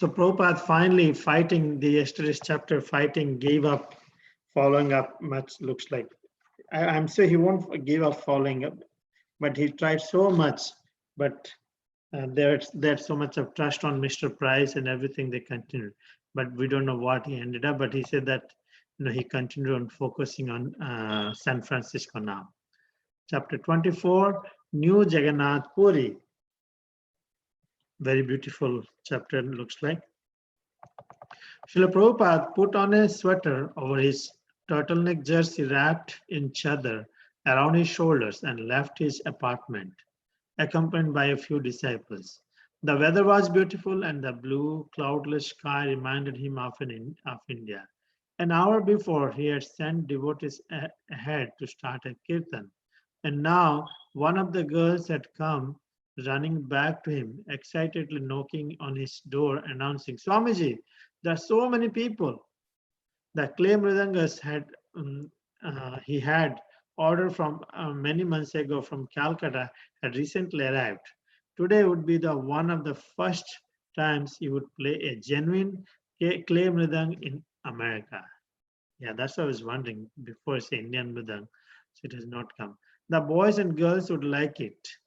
So Prabhupada finally fighting the yesterday's chapter, fighting, gave up, following up much looks like. I'm sure he won't give up following up, but he tried so much, but there's so much of trust on Mr. Price and everything they continued. But we don't know what he ended up, but he said that he continued on focusing on San Francisco now. Chapter 24, New Jagannath Puri. Very beautiful chapter looks like. Srila Prabhupada put on a sweater over his turtleneck jersey wrapped in chadar around his shoulders and left his apartment, accompanied by a few disciples. The weather was beautiful and the blue, cloudless sky reminded him of India. An hour before, he had sent devotees ahead to start a kirtan. And now, one of the girls had come running back to him, excitedly knocking on his door, announcing, Swamiji, there are so many people. The clay mridangas he had ordered from many months ago from Calcutta had recently arrived. Today would be the one of the first times he would play a genuine clay mridang in America. Yeah, that's what I was wondering before I say Indian mridang, so it has not come. The boys and girls would like it.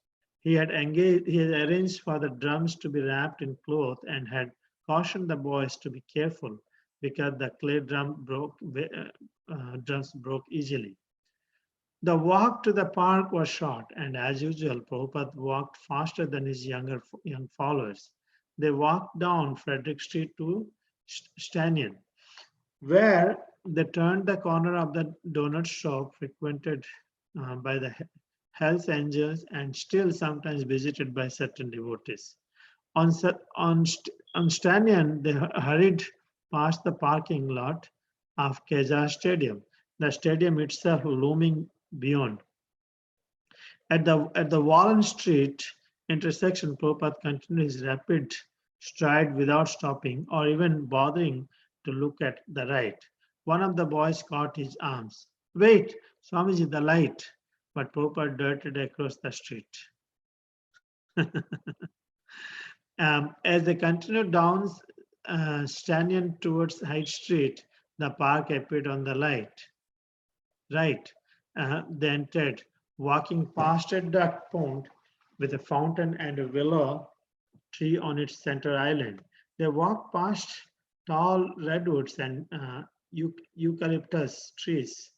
He had arranged for the drums to be wrapped in cloth and had cautioned the boys to be careful because the clay drums broke easily. The walk to the park was short, and as usual, Prabhupada walked faster than his young followers. They walked down Frederick Street to Stanion, where they turned the corner of the donut shop frequented by the Hells Angels and still sometimes visited by certain devotees. On Stanion, they hurried past the parking lot of Kezar Stadium, the stadium itself looming beyond. At the Wallen Street intersection, Prabhupada continued his rapid stride without stopping or even bothering to look at the right. One of the boys caught his arms. Wait, Swamiji, the light. But Prabhupada darted across the street. As they continued down Stanion towards Hyde Street, the park appeared on the right. They entered, walking past a duck pond with a fountain and a willow tree on its center island. They walked past tall redwoods and eucalyptus trees,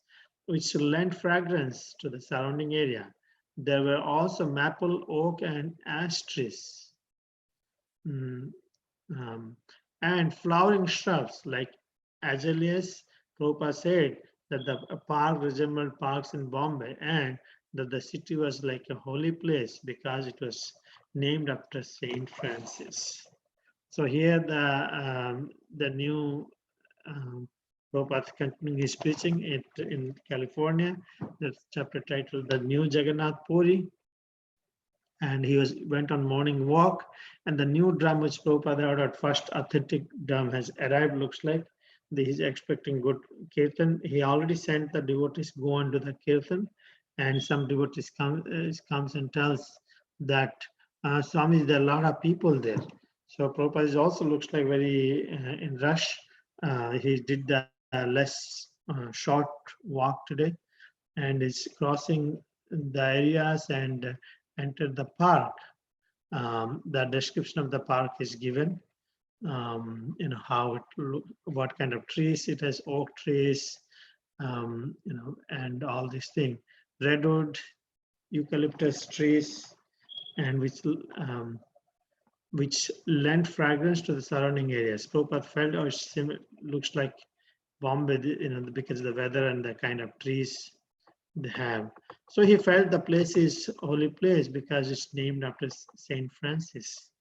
which lent fragrance to the surrounding area. There were also maple, oak, and ash trees, and flowering shrubs like azaleas. Prabhupada said that the park resembled parks in Bombay and that the city was like a holy place because it was named after Saint Francis. So here the new Prabhupada continuing his preaching in California. The chapter titled "The New Jagannath Puri," and he went on morning walk. And the new drum which Prabhupada ordered, first authentic drum, has arrived. Looks like he's expecting good kirtan. He already sent the devotees go on to the kirtan, and some devotees comes and tells that Swami, there are a lot of people there. So Prabhupada also looks like very in rush. He did the less short walk today and is crossing the areas and entered the park. The description of the park is given. How it look, what kind of trees it has, oak trees, and all these things, redwood, eucalyptus trees, and which lent fragrance to the surrounding areas. Prabhupada felt, it looks like Bombay, because of the weather and the kind of trees they have. So he felt the place is holy place because it's named after Saint Francis.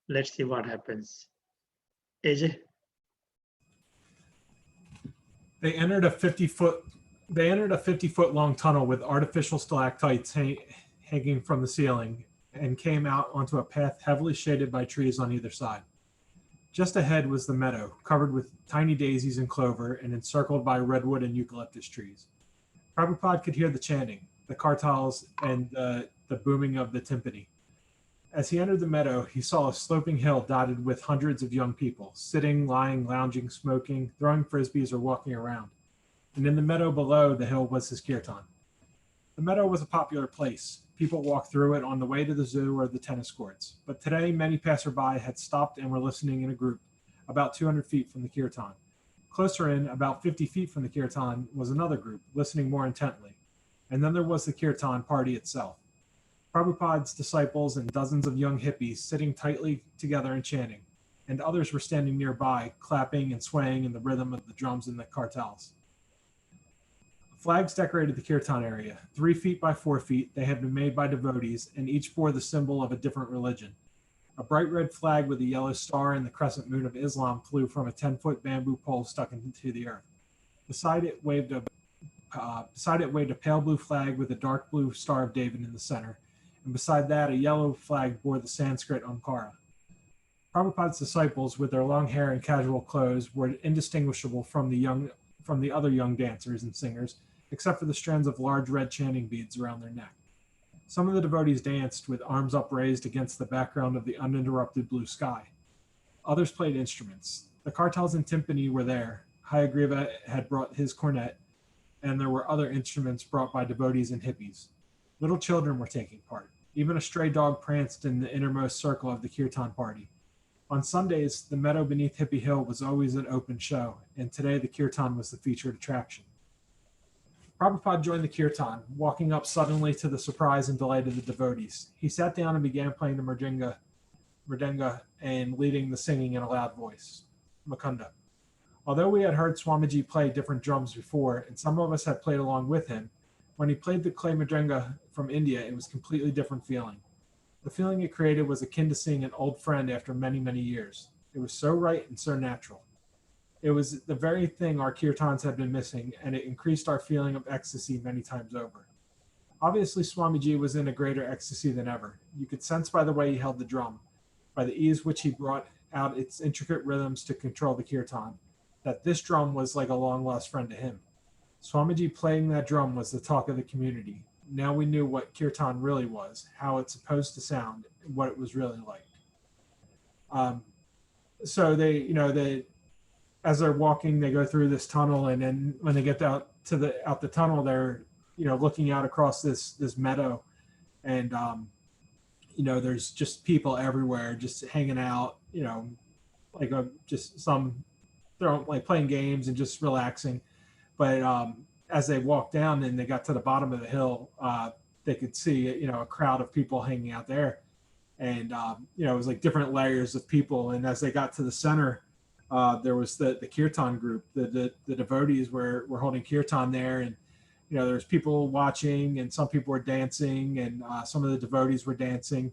Let's see what happens. AJ? They entered a 50-foot long tunnel with artificial stalactites hanging from the ceiling and came out onto a path heavily shaded by trees on either side. Just ahead was the meadow, covered with tiny daisies and clover and encircled by redwood and eucalyptus trees. Prabhupada could hear the chanting, the kartals, and the booming of the timpani. As he entered the meadow, he saw a sloping hill dotted with hundreds of young people, sitting, lying, lounging, smoking, throwing frisbees, or walking around. And in the meadow below the hill was his kirtan. The meadow was a popular place. People walked through it on the way to the zoo or the tennis courts. But today, many passerby had stopped and were listening in a group about 200 feet from the kirtan. Closer in, about 50 feet from the kirtan, was another group, listening more intently. And then there was the kirtan party itself. Prabhupada's disciples and dozens of young hippies sitting tightly together and chanting, and others were standing nearby, clapping and swaying in the rhythm of the drums and the cartels. Flags decorated the kirtan area. 3 feet by 4 feet, they had been made by devotees, and each bore the symbol of a different religion. A bright red flag with a yellow star and the crescent moon of Islam flew from a 10-foot bamboo pole stuck into the earth. Beside it waved a pale blue flag with a dark blue Star of David in the center, and beside that a yellow flag bore the Sanskrit Omkara. Prabhupada's disciples, with their long hair and casual clothes, were indistinguishable from the other young dancers and singers, except for the strands of large red chanting beads around their neck. Some of the devotees danced with arms upraised against the background of the uninterrupted blue sky. Others played instruments. The cartels and timpani were there. Hayagriva had brought his cornet, and there were other instruments brought by devotees and hippies. Little children were taking part. Even a stray dog pranced in the innermost circle of the kirtan party. On Sundays, the meadow beneath Hippie Hill was always an open show, and today the kirtan was the featured attraction. Prabhupada joined the kirtan, walking up suddenly to the surprise and delight of the devotees. He sat down and began playing the mridanga and leading the singing in a loud voice, Mukunda. Although we had heard Swamiji play different drums before, and some of us had played along with him, when he played the clay mridanga from India, it was a completely different feeling. The feeling it created was akin to seeing an old friend after many, many years. It was so right and so natural. It was the very thing our kirtans had been missing, and it increased our feeling of ecstasy many times over. Obviously, Swamiji was in a greater ecstasy than ever. You could sense by the way he held the drum, by the ease which he brought out its intricate rhythms to control the kirtan, that this drum was like a long-lost friend to him. Swamiji playing that drum was the talk of the community. Now we knew what kirtan really was, how it's supposed to sound, and what it was really like. So as they're walking, they go through this tunnel, and then when they get out the tunnel, they're looking out across this meadow, and there's just people everywhere, just hanging out, just some they're like playing games and just relaxing. But as they walked down and they got to the bottom of the hill, they could see a crowd of people hanging out there, and it was like different layers of people. And as they got to the center, there was the kirtan group. The devotees were holding kirtan there, and there's people watching, and some people were dancing, and some of the devotees were dancing,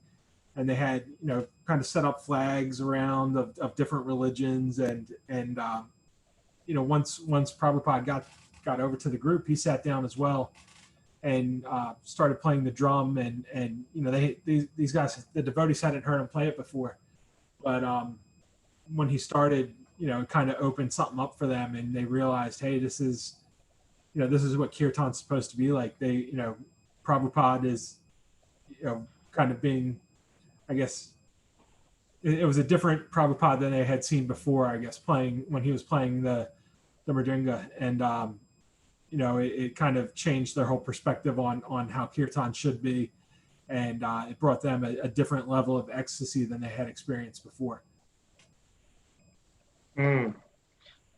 and they had kind of set up flags around of different religions, and once Prabhupada got over to the group, he sat down as well and started playing the drum, and these guys, the devotees, hadn't heard him play it before, but when he started, it kind of opened something up for them, and they realized, hey, this is what kirtan's supposed to be like. Prabhupada is kind of being, I guess it was a different Prabhupada than they had seen before, I guess, playing when he was playing the mridanga, and it kind of changed their whole perspective on how kirtan should be, and it brought them a different level of ecstasy than they had experienced before. Mm.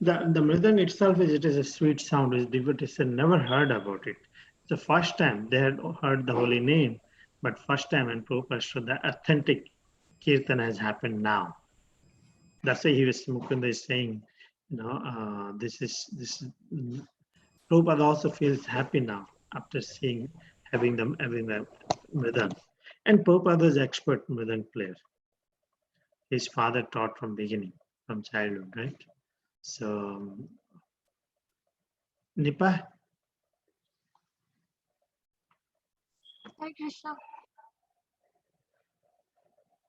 The mridang itself is a sweet sound which devotees had never heard about it. It's the first time they had heard the holy name, but first time when Prabhupada showed the authentic kirtan has happened now. That's why Mukunda is saying, this is Prabhupada also feels happy now after having the mridang. And Prabhupada is expert mridang player. His father taught from beginning, from childhood, right? So, Nipa? Hare Krishna.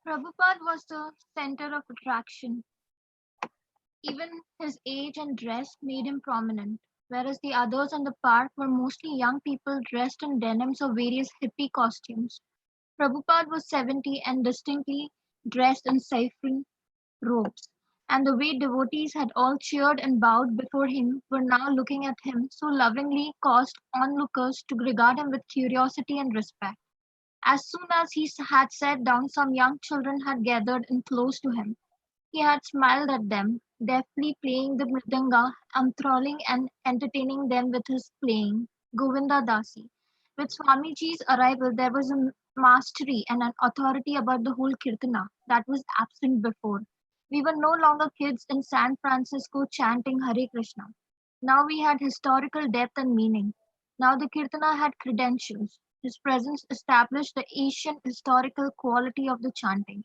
Prabhupada was the center of attraction. Even his age and dress made him prominent, whereas the others in the park were mostly young people dressed in denims or various hippie costumes. Prabhupada was 70 and distinctly dressed in saffron robes, and the way devotees had all cheered and bowed before him were now looking at him so lovingly caused onlookers to regard him with curiosity and respect. As soon as he had sat down, some young children had gathered in close to him. He had smiled at them, deftly playing the mridanga, enthralling and entertaining them with his playing, Govinda Dasi. With Swamiji's arrival, there was a mastery and an authority about the whole Kirtana that was absent before. We were no longer kids in San Francisco chanting Hare Krishna. Now we had historical depth and meaning. Now the Kirtana had credentials. His presence established the ancient historical quality of the chanting.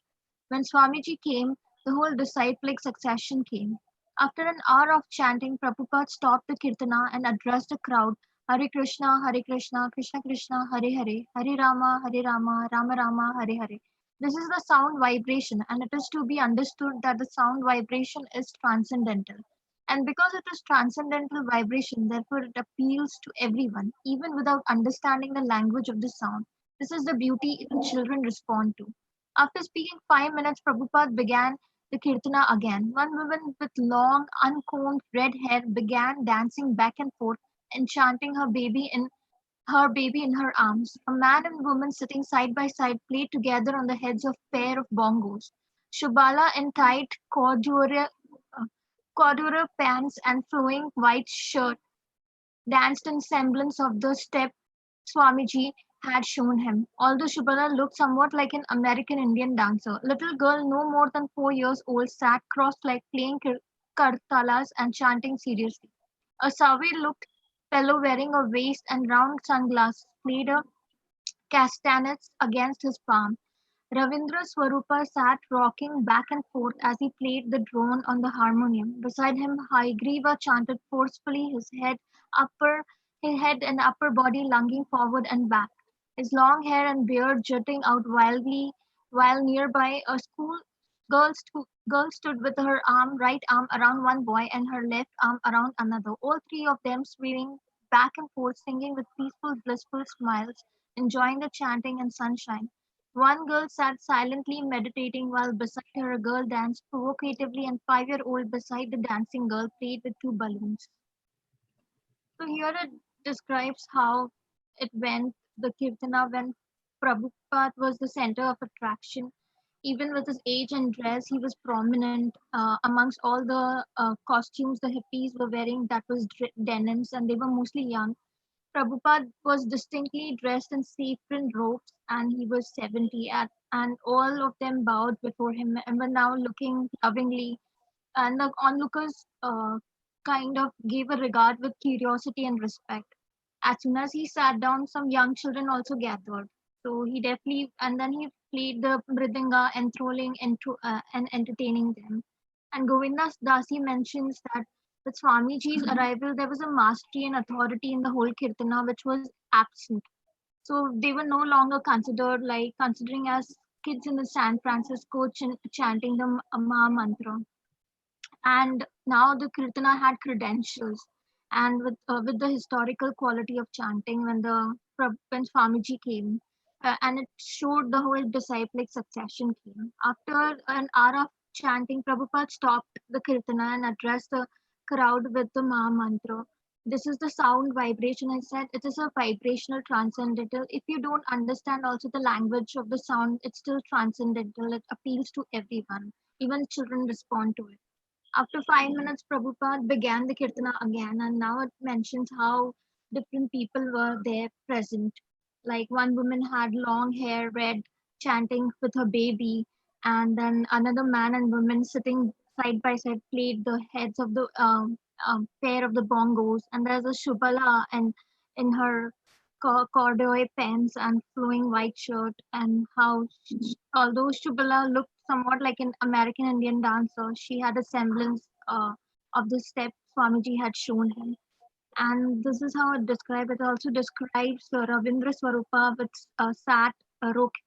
When Swamiji came, the whole disciplic succession came. After an hour of chanting, Prabhupada stopped the kirtana and addressed the crowd, Hare Krishna, Krishna Krishna, Hare Hare, Hare Rama, Rama Rama, Hare Hare. This is the sound vibration, and it is to be understood that the sound vibration is transcendental. And because it is transcendental vibration, therefore it appeals to everyone, even without understanding the language of the sound. This is the beauty even children respond to. After speaking 5 minutes, Prabhupada began the kirtana again. One woman with long, uncombed red hair began dancing back and forth and chanting her baby in her arms. A man and woman sitting side by side played together on the heads of pair of bongos. Shubala in tight corduroy pants and flowing white shirt danced in semblance of the step Swamiji had shown him. Although Shubala looked somewhat like an American Indian dancer, little girl no more than 4 years old sat cross-legged playing kartalas and chanting seriously. A savvy-looked fellow wearing a waist and round sunglasses played a castanets against his palm. Ravindra Swarupa sat rocking back and forth as he played the drone on the harmonium. Beside him, Haigriva chanted forcefully, his head and upper body lunging forward and back, his long hair and beard jutting out wildly, while nearby a girl stood with her right arm around one boy and her left arm around another, all three of them swinging back and forth, singing with peaceful, blissful smiles, enjoying the chanting and sunshine. One girl sat silently meditating while beside her a girl danced provocatively and 5-year-old beside the dancing girl played with two balloons. So here it describes how it went, the Kirtana when Prabhupada was the center of attraction. Even with his age and dress, he was prominent amongst all the costumes the hippies were wearing that was denims and they were mostly young. Prabhupada was distinctly dressed in saffron robes and he was 70 and all of them bowed before him and were now looking lovingly and the onlookers kind of gave a regard with curiosity and respect. As soon as he sat down, some young children also gathered. So he definitely, and then he played the mridanga, enthralling and entertaining them. And Govinda Dasi mentions that with Swamiji's arrival, there was a mastery and authority in the whole Kirtana which was absent. So they were no longer considered like considering as kids in the San Francisco chanting the Maha Mantra, and now the kirtana had credentials and with the historical quality of chanting when Swamiji came, and it showed the whole disciplic succession came. After an hour of chanting, Prabhupada stopped the kirtana and addressed the crowd with the Maha Mantra. This is the sound vibration. I said it is a vibrational transcendental. If you don't understand also the language of the sound, it's still transcendental. It appeals to everyone. Even children respond to it. After 5 minutes, Prabhupada began the kirtana again, and now it mentions how different people were there present. Like one woman had long hair, red, chanting with her baby, and then another man and woman sitting side by side played the heads of the pair of the bongos, and there's a Shubala and in her corduroy pants and flowing white shirt, and how although Shubala looked somewhat like an American Indian dancer, she had a semblance of the step Swamiji had shown him. And this is how it describes it. Also describes Ravindra Swarupa with sat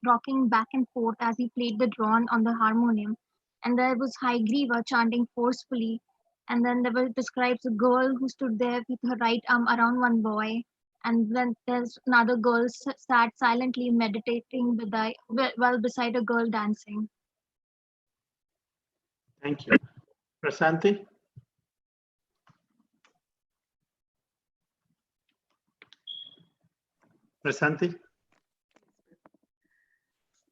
rocking back and forth as he played the drone on the harmonium. And there was Haigriva chanting forcefully. And then there was describes a girl who stood there with her right arm around one boy. And then there's another girl sat silently meditating while beside a girl dancing. Thank you. Prasanthi? Prasanthi?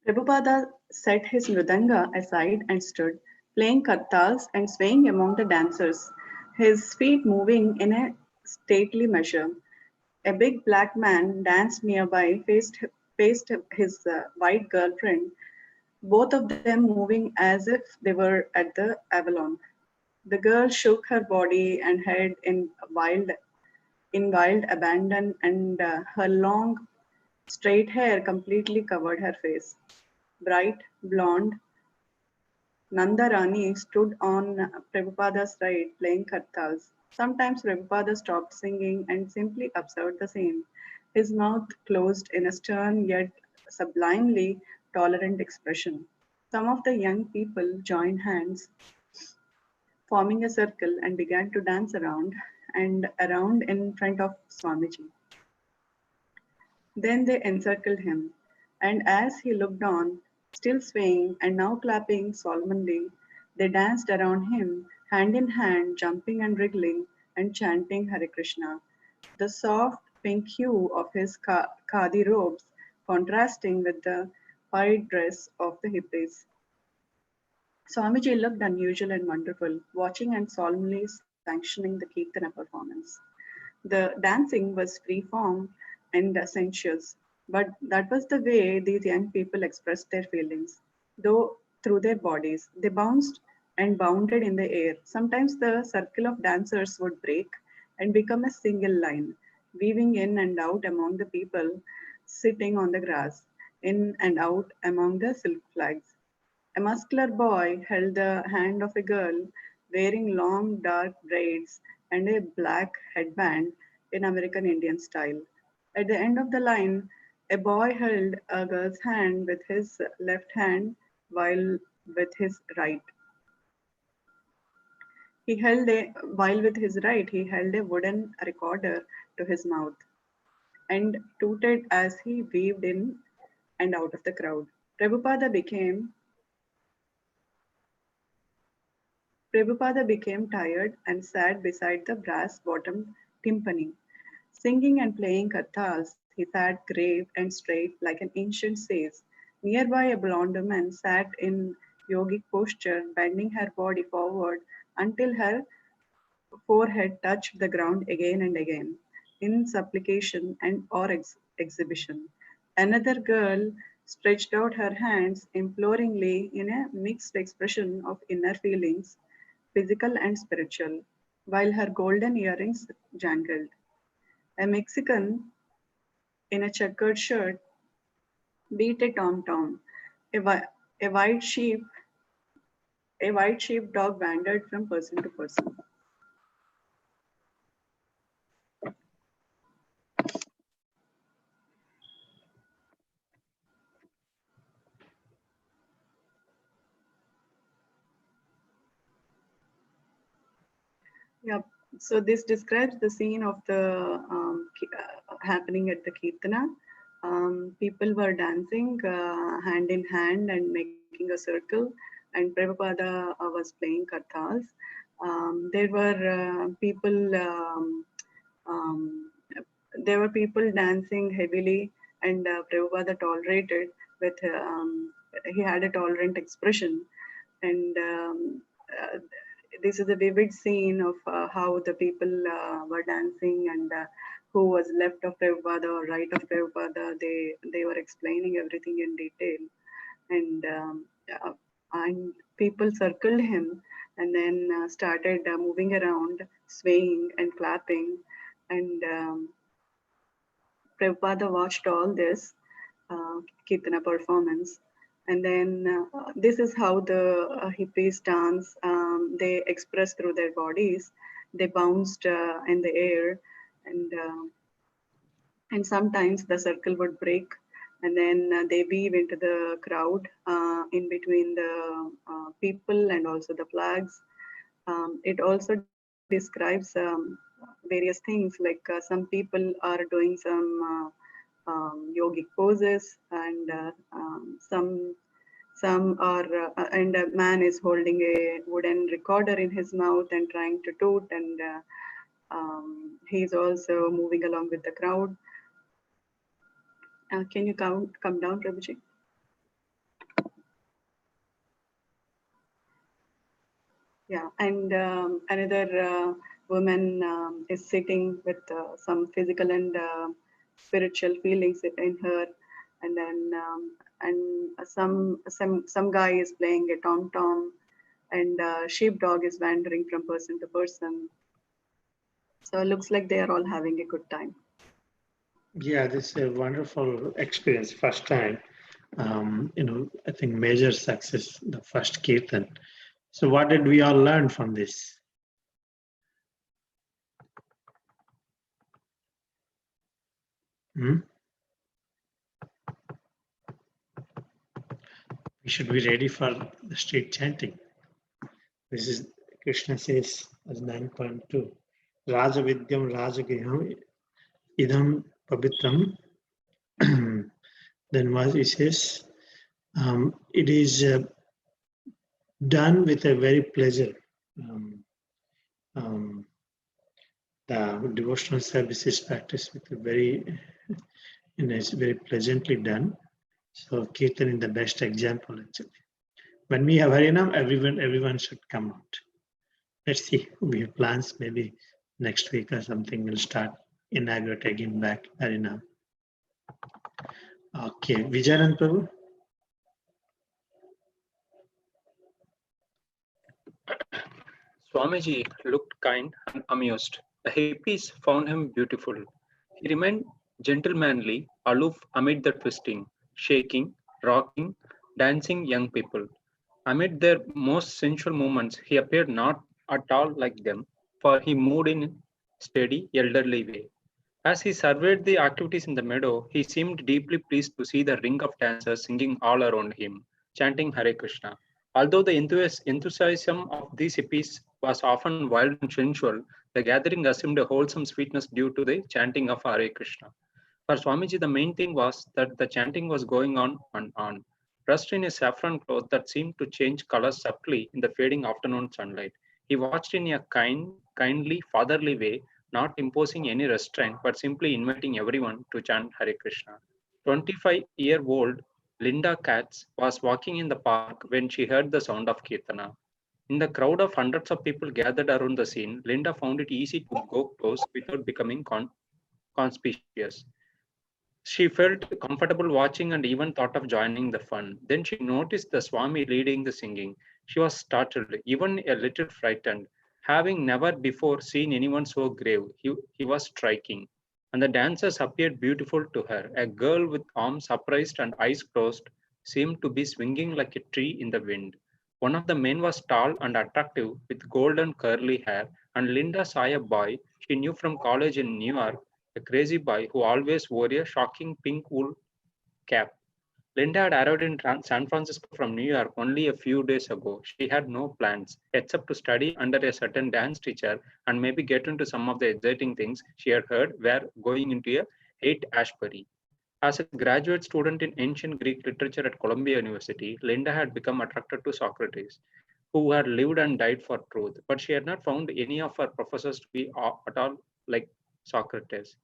Prabhupada set his mridanga aside and stood, playing kartals and swaying among the dancers, his feet moving in a stately measure. A big black man danced nearby, faced his white girlfriend, both of them moving as if they were at the Avalon. The girl shook her body and head in wild abandon, and her long, straight hair completely covered her face. Bright blonde Nanda Rani stood on Prabhupada's right, playing kartals. Sometimes Prabhupada stopped singing and simply observed the scene, his mouth closed in a stern yet sublimely tolerant expression. Some of the young people joined hands, forming a circle, and began to dance around and around in front of Swamiji. Then they encircled him, and as he looked on, still swaying and now clapping solemnly, they danced around him, hand in hand, jumping and wriggling and chanting Hare Krishna. The soft pink hue of his khadi robes contrasting with the white dress of the hippies. Swamiji looked unusual and wonderful, watching and solemnly sanctioning the Kirtana performance. The dancing was free form and sensuous, but that was the way these young people expressed their feelings. Though through their bodies, they bounced and bounded in the air. Sometimes the circle of dancers would break and become a single line, weaving in and out among the people sitting on the grass, in and out among the silk flags. A muscular boy held the hand of a girl wearing long dark braids and a black headband in American Indian style. At the end of the line, a boy held a girl's hand with his left hand while with his right. While with his right he held a wooden recorder to his mouth and tooted as he weaved in and out of the crowd. Prabhupada became Prabhupada became tired and sat beside the brass-bottomed timpani. Singing and playing kathals, he sat grave and straight like an ancient sage. Nearby, a blonde woman sat in yogic posture, bending her body forward until her forehead touched the ground again and again, in supplication and or exhibition. Another girl stretched out her hands imploringly in a mixed expression of inner feelings, physical and spiritual, while her golden earrings jangled. A Mexican in a checkered shirt beat a tom-tom. A, a white sheep a white sheepdog wandered from person to person. Yeah, so this describes the scene of the happening at the Kirtana. People were dancing hand in hand and making a circle, and Prabhupada was playing kartals. People um, there were people dancing heavily, and Prabhupada tolerated with he had a tolerant expression, and this is a vivid scene of how the people were dancing, and who was left of Prabhupada or right of Prabhupada. They were explaining everything in detail, and uh, and people circled him, and then started moving around, swaying and clapping, and Prabhupada watched all this Kirtana performance. And then this is how the hippies dance. They express through their bodies. They bounced in the air, and sometimes the circle would break, and then they weave into the crowd in between the people and also the flags. It also describes various things, like some people are doing some yogic poses, and some are and a man is holding a wooden recorder in his mouth and trying to toot, and he's also moving along with the crowd. Can you come down, Prabhuji? Yeah, and another woman is sitting with some physical and spiritual feelings in her, and then some guy is playing a tom tom, and sheepdog is wandering from person to person. So it looks like they are all having a good time. Yeah, this is a wonderful experience. First time, I think major success, the first Kirtan. So what did we all learn from this? Hmm? We should be ready for the street chanting. This is Krishna says as 9.2. Raja Vidyam Raja Giham Idam Pavitram. Then what he says, it is done with a very pleasure. The devotional service is practiced with a it's very pleasantly done. So Kirtan is the best example actually. When we have Harinam, everyone should come out. Let's see. We have plans. Maybe next week or something we'll start inaugurate again back Harinam. Okay, Vijayanand Prabhu. Swamiji looked kind and amused. The hippies found him beautiful. He remained gentlemanly, aloof amid the twisting, shaking, rocking, dancing young people. Amid their most sensual movements, he appeared not at all like them, for he moved in a steady, elderly way. As he surveyed the activities in the meadow, he seemed deeply pleased to see the ring of dancers singing all around him, chanting Hare Krishna. Although the enthusiasm of these hippies was often wild and sensual, the gathering assumed a wholesome sweetness due to the chanting of Hare Krishna. For Swamiji, the main thing was that the chanting was going on and on. Dressed in a saffron cloth that seemed to change colors subtly in the fading afternoon sunlight, he watched in a kindly, fatherly way, not imposing any restraint, but simply inviting everyone to chant Hare Krishna. 25-year-old Linda Katz was walking in the park when she heard the sound of Kirtana. In the crowd of hundreds of people gathered around the scene, Linda found it easy to go close without becoming conspicuous. She felt comfortable watching and even thought of joining the fun. Then she noticed the Swami leading the singing. She was startled, even a little frightened. Having never before seen anyone so grave, he was striking. And the dancers appeared beautiful to her. A girl with arms upraised and eyes closed seemed to be swinging like a tree in the wind. One of the men was tall and attractive with golden curly hair, and Linda saw a boy she knew from college in New York, a crazy boy who always wore a shocking pink wool cap. Linda had arrived in San Francisco from New York only a few days ago. She had no plans except to study under a certain dance teacher and maybe get into some of the exciting things she had heard were going into a Haight Ashbury. As a graduate student in ancient Greek literature at Columbia University, Linda had become attracted to Socrates, who had lived and died for truth, but she had not found any of her professors to be at all like Socrates.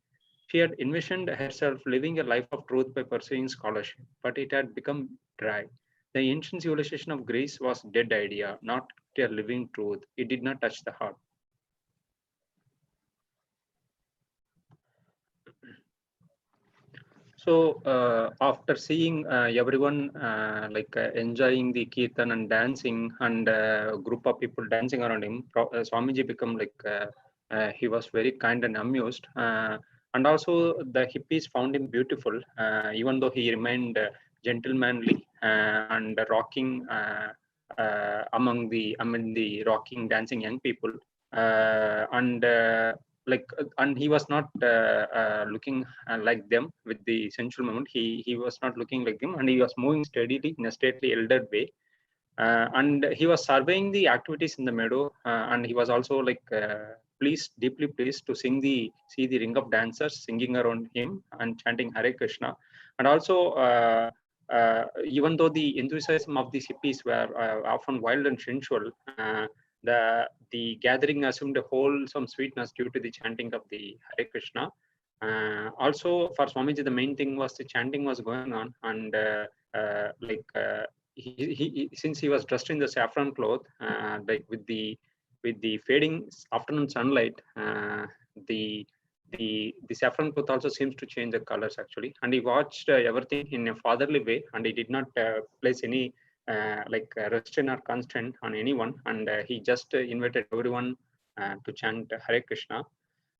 She had envisioned herself living a life of truth by pursuing scholarship, but it had become dry. The ancient civilization of Greece was a dead idea, not a living truth. It did not touch the heart. So after seeing everyone enjoying the kirtan and dancing, and a group of people dancing around him, Swamiji became he was very kind and amused. And also the hippies found him beautiful, even though he remained gentlemanly and rocking among the rocking dancing young people. And and he was not looking like them with the sensual moment. He was not looking like them, and he was moving steadily in a stately elder way. And he was surveying the activities in the meadow, and he was also deeply pleased to see the ring of dancers singing around him and chanting Hare Krishna. And also, even though the enthusiasm of these hippies were often wild and sensual, the gathering assumed a wholesome sweetness due to the chanting of the Hare Krishna. Also, for Swamiji, the main thing was the chanting was going on, and since he was dressed in the saffron cloth, like with the fading afternoon sunlight, the saffron cloth also seems to change the colors actually. And he watched everything in a fatherly way, and he did not place any restraint or constraint on anyone, and he just invited everyone to chant Hare Krishna.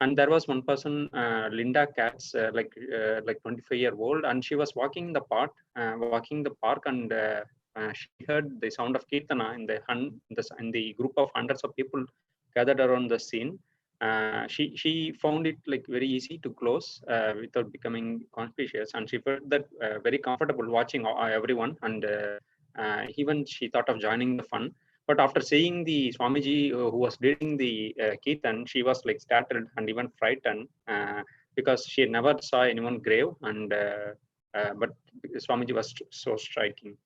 And there was one person, Linda Katz, like 25-year-old, and she was walking the park, and she heard the sound of kirtana in the group of hundreds of people gathered around the scene. She found it like very easy to close without becoming conspicuous, and she felt that very comfortable watching everyone, and even she thought of joining the fun. But after seeing the Swamiji who was leading the kirtan, she was like startled and even frightened because she never saw anyone grave, and but Swamiji was so striking.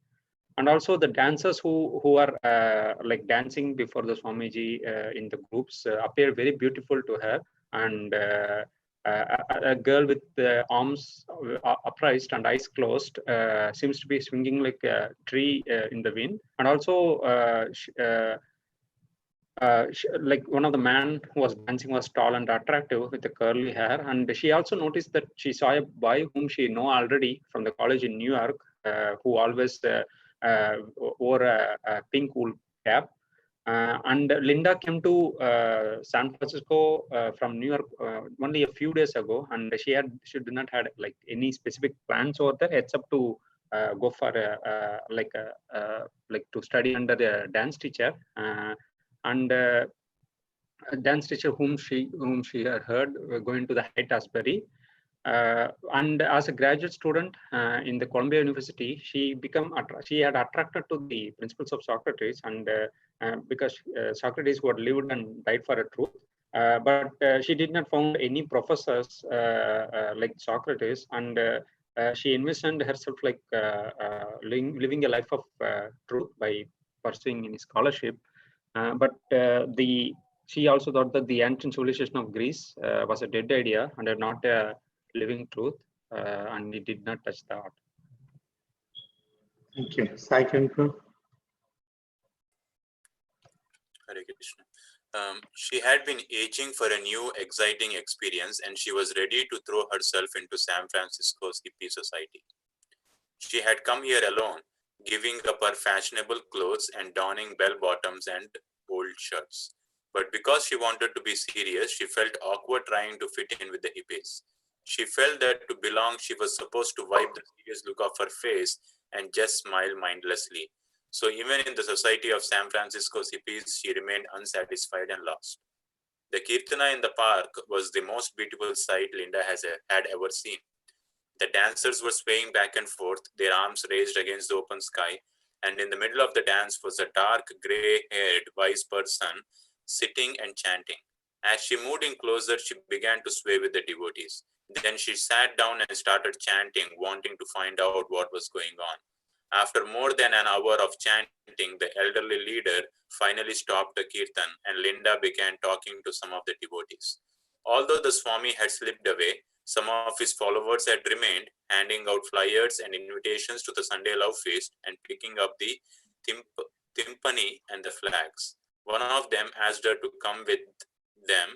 And also the dancers who are like dancing before the Swamiji in the groups appear very beautiful to her, and a girl with the arms upraised and eyes closed seems to be swinging like a tree in the wind. And also like one of the man who was dancing was tall and attractive with the curly hair, and she also noticed that she saw a boy whom she know already from the college in New York, who always wore a pink wool cap. And Linda came to San Francisco from New York only a few days ago, and she did not had like any specific plans over there except to go for like to study under a dance teacher, and a dance teacher whom she had heard going to the Haight Asbury. And as a graduate student in the Columbia University, she had attracted to the principles of Socrates, and because Socrates who had lived and died for a truth. But she did not found any professors like Socrates, and she envisioned herself like living a life of truth by pursuing any scholarship. But she also thought that the ancient civilization of Greece was a dead idea and not a living truth, and it did not touch the art. Thank you. Second group. Hare Krishna. She had been aging for a new, exciting experience, and she was ready to throw herself into San Francisco's hippie society. She had come here alone, giving up her fashionable clothes and donning bell bottoms and old shirts. But because she wanted to be serious, she felt awkward trying to fit in with the hippies. She felt that to belong, she was supposed to wipe the serious look off her face and just smile mindlessly. So even in the society of San Francisco's hippies, she remained unsatisfied and lost. The kirtana in the park was the most beautiful sight Linda had ever seen. The dancers were swaying back and forth, their arms raised against the open sky, and in the middle of the dance was a dark, gray-haired, wise person sitting and chanting. As she moved in closer, she began to sway with the devotees. Then she sat down and started chanting, wanting to find out what was going on. After more than an hour of chanting, the elderly leader finally stopped the kirtan, and Linda began talking to some of the devotees. Although the Swami had slipped away, some of his followers had remained, handing out flyers and invitations to the Sunday Love Feast and picking up the timpani and the flags. One of them asked her to come with them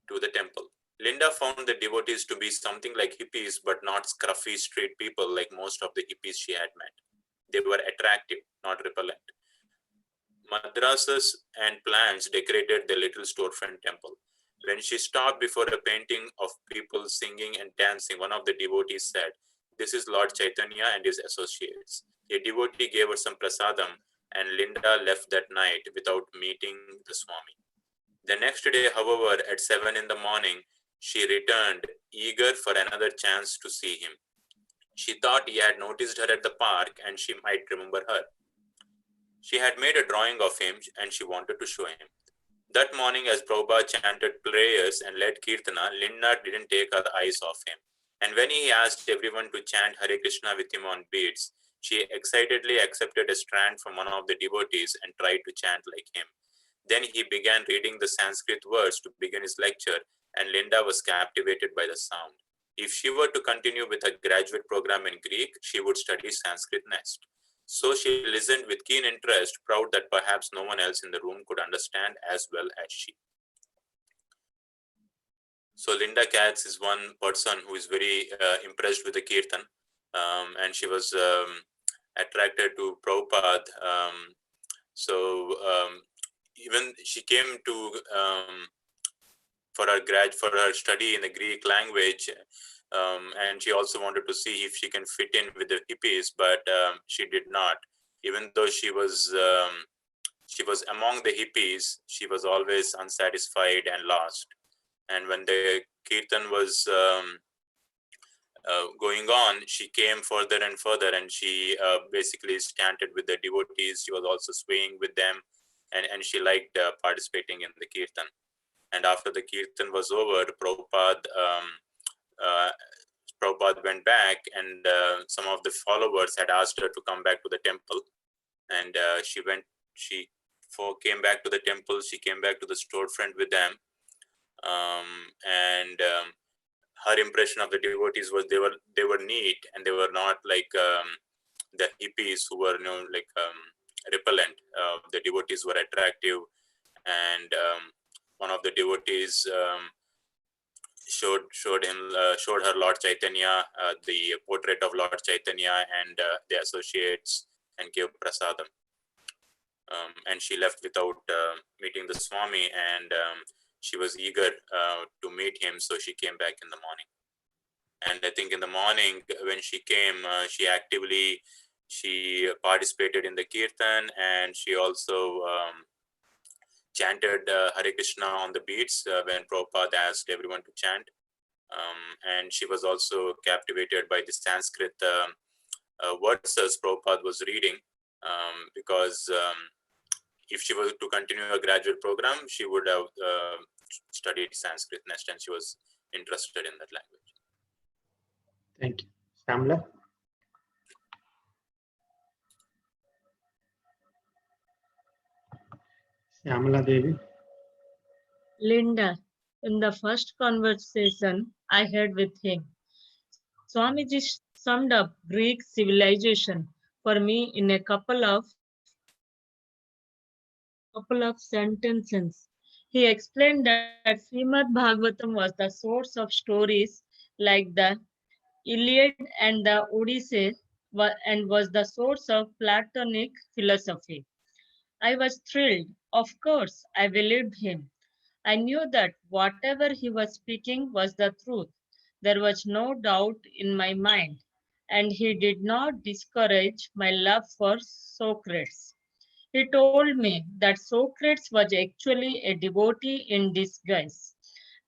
to the temple. Linda found the devotees to be something like hippies, but not scruffy street people like most of the hippies she had met. They were attractive, not repellent. Madrasas and plants decorated the little storefront temple. When she stopped before a painting of people singing and dancing, one of the devotees said, "This is Lord Chaitanya and his associates." A devotee gave her some prasadam, and Linda left that night without meeting the Swami. The next day, however, at 7 in the morning, she returned, eager for another chance to see him. She thought he had noticed her at the park and she might remember her. She had made a drawing of him and she wanted to show him. That morning, as Prabhupada chanted prayers and led Kirtana, Linda didn't take her eyes off him. And when he asked everyone to chant Hare Krishna with him on beats, she excitedly accepted a strand from one of the devotees and tried to chant like him. Then he began reading the Sanskrit words to begin his lecture, and Linda was captivated by the sound. If she were to continue with her graduate program in Greek, she would study Sanskrit next. So she listened with keen interest, proud that perhaps no one else in the room could understand as well as she. So Linda Katz is one person who is very impressed with the Kirtan, and she was attracted to Prabhupada. Even she came to for her study in the Greek language, and she also wanted to see if she can fit in with the hippies, but she did not. Even though she was among the hippies, she was always unsatisfied and lost. And when the kirtan was going on, she came further and further, and she basically chanted with the devotees. She was also swaying with them, and she liked participating in the kirtan. And after the kirtan was over, Prabhupada went back, and some of the followers had asked her to come back to the temple, and she came back to the temple. She came back to the storefront with them, and her impression of the devotees was they were neat, and they were not like the hippies who were repellent. The devotees were attractive, and one of the devotees showed her Lord Chaitanya, the portrait of Lord Chaitanya and the associates, and gave prasadam. And she left without meeting the Swami, and she was eager to meet him, so she came back in the morning. And I think in the morning when she came, she participated in the kirtan, and she also chanted Hare Krishna on the beats when Prabhupada asked everyone to chant. And she was also captivated by the Sanskrit verses Prabhupada was reading, because if she was to continue a graduate program, she would have studied Sanskrit next, and she was interested in that language. Thank you. Shamla? Shamala Devi? Linda, in the first conversation I had with him, Swamiji summed up Greek civilization for me in a couple of sentences. He explained that Srimad Bhagavatam was the source of stories like the Iliad and the Odyssey, and was the source of Platonic philosophy. I was thrilled. Of course, I believed him. I knew that whatever he was speaking was the truth. There was no doubt in my mind, and he did not discourage my love for Socrates. He told me that Socrates was actually a devotee in disguise.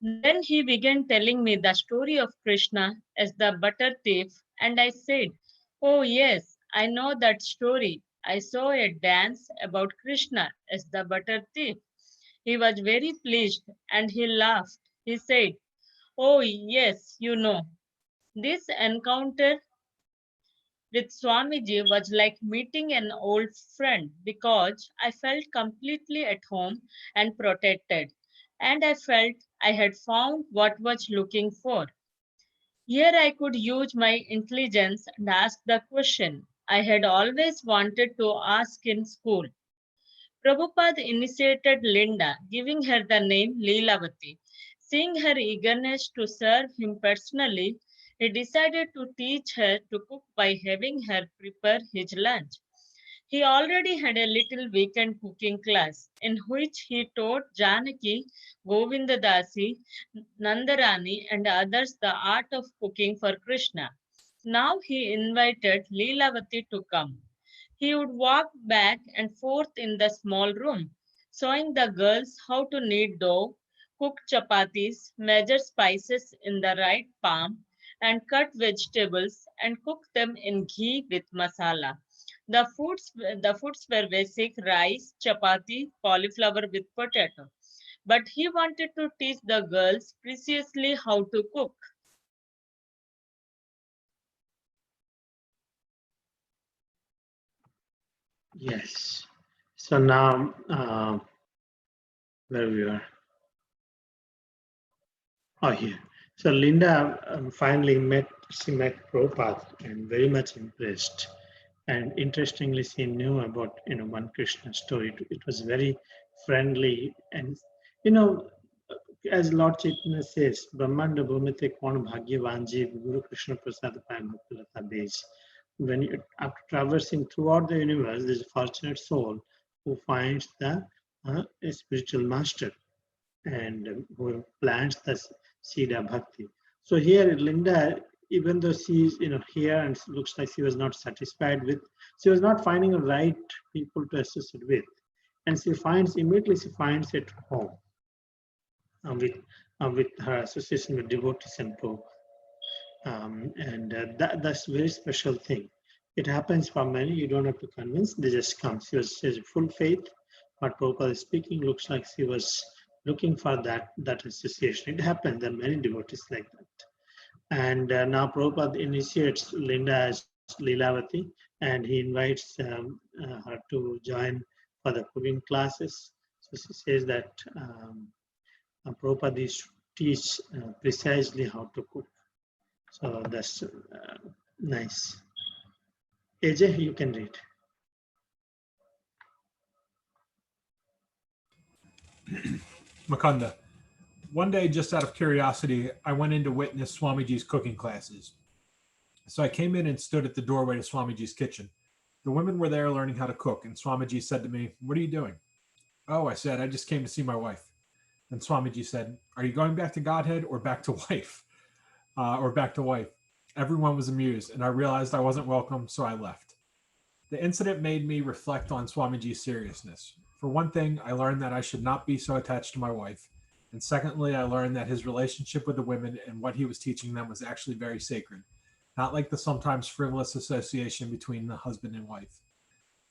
Then he began telling me the story of Krishna as the butter thief, and I said, "Oh, yes, I know that story. I saw a dance about Krishna as the butter thief." He was very pleased and he laughed. He said, "Oh, yes, you know." This encounter with Swamiji was like meeting an old friend because I felt completely at home and protected, and I felt I had found what I was looking for. Here I could use my intelligence and ask the question I had always wanted to ask in school. Prabhupada initiated Linda, giving her the name Leelavati. Seeing her eagerness to serve him personally, he decided to teach her to cook by having her prepare his lunch. He already had a little weekend cooking class in which he taught Janaki, Govindadasi, Nandarani, and others the art of cooking for Krishna. Now he invited Leelavati to come. He would walk back and forth in the small room, showing the girls how to knead dough, cook chapatis, measure spices in the right palm, and cut vegetables and cook them in ghee with masala. The foods were basic rice, chapati, cauliflower with potato. but he wanted to teach the girls preciously how to cook. Yes. So now, where we are? Oh, here. So Linda finally met Prabhupada and very much impressed. And interestingly, she knew about one Krishna story. It was very friendly, and you know, as Lord Chaitanya says, Brahmanda Bhumite Kwan Bhagyavan Jeev Guru Krishna Prasad Payam Bhaktilata Beja. When you, after traversing throughout the universe, there's a fortunate soul who finds the a spiritual master and who plants the seed of bhakti. So here, Linda, even though she's here and looks like she was not satisfied with, she was not finding the right people to associate with, and she finds immediately she finds at home with with her association with devotees and Prabhupada. And that's a very special thing. It happens for many. You don't have to convince; they just come. She has full faith. What Prabhupada is speaking looks like she was looking for that association. It happens. There are many devotees like that. And now Prabhupada initiates Linda as Lilavati, and he invites her to join for the cooking classes. So she says that Prabhupada is to teach precisely how to cook. So that's nice. AJ, you can read. Mukunda. One day, just out of curiosity, I went in to witness Swamiji's cooking classes. So I came in and stood at the doorway to Swamiji's kitchen. The women were there learning how to cook, and Swamiji said to me, "What are you doing?" "Oh," I said, "I just came to see my wife." And Swamiji said, "Are you going back to Godhead or back to wife?" Or back to wife. Everyone was amused, and I realized I wasn't welcome, so I left. The incident made me reflect on Swamiji's seriousness. For one thing, I learned that I should not be so attached to my wife. And secondly, I learned that his relationship with the women and what he was teaching them was actually very sacred, not like the sometimes frivolous association between the husband and wife.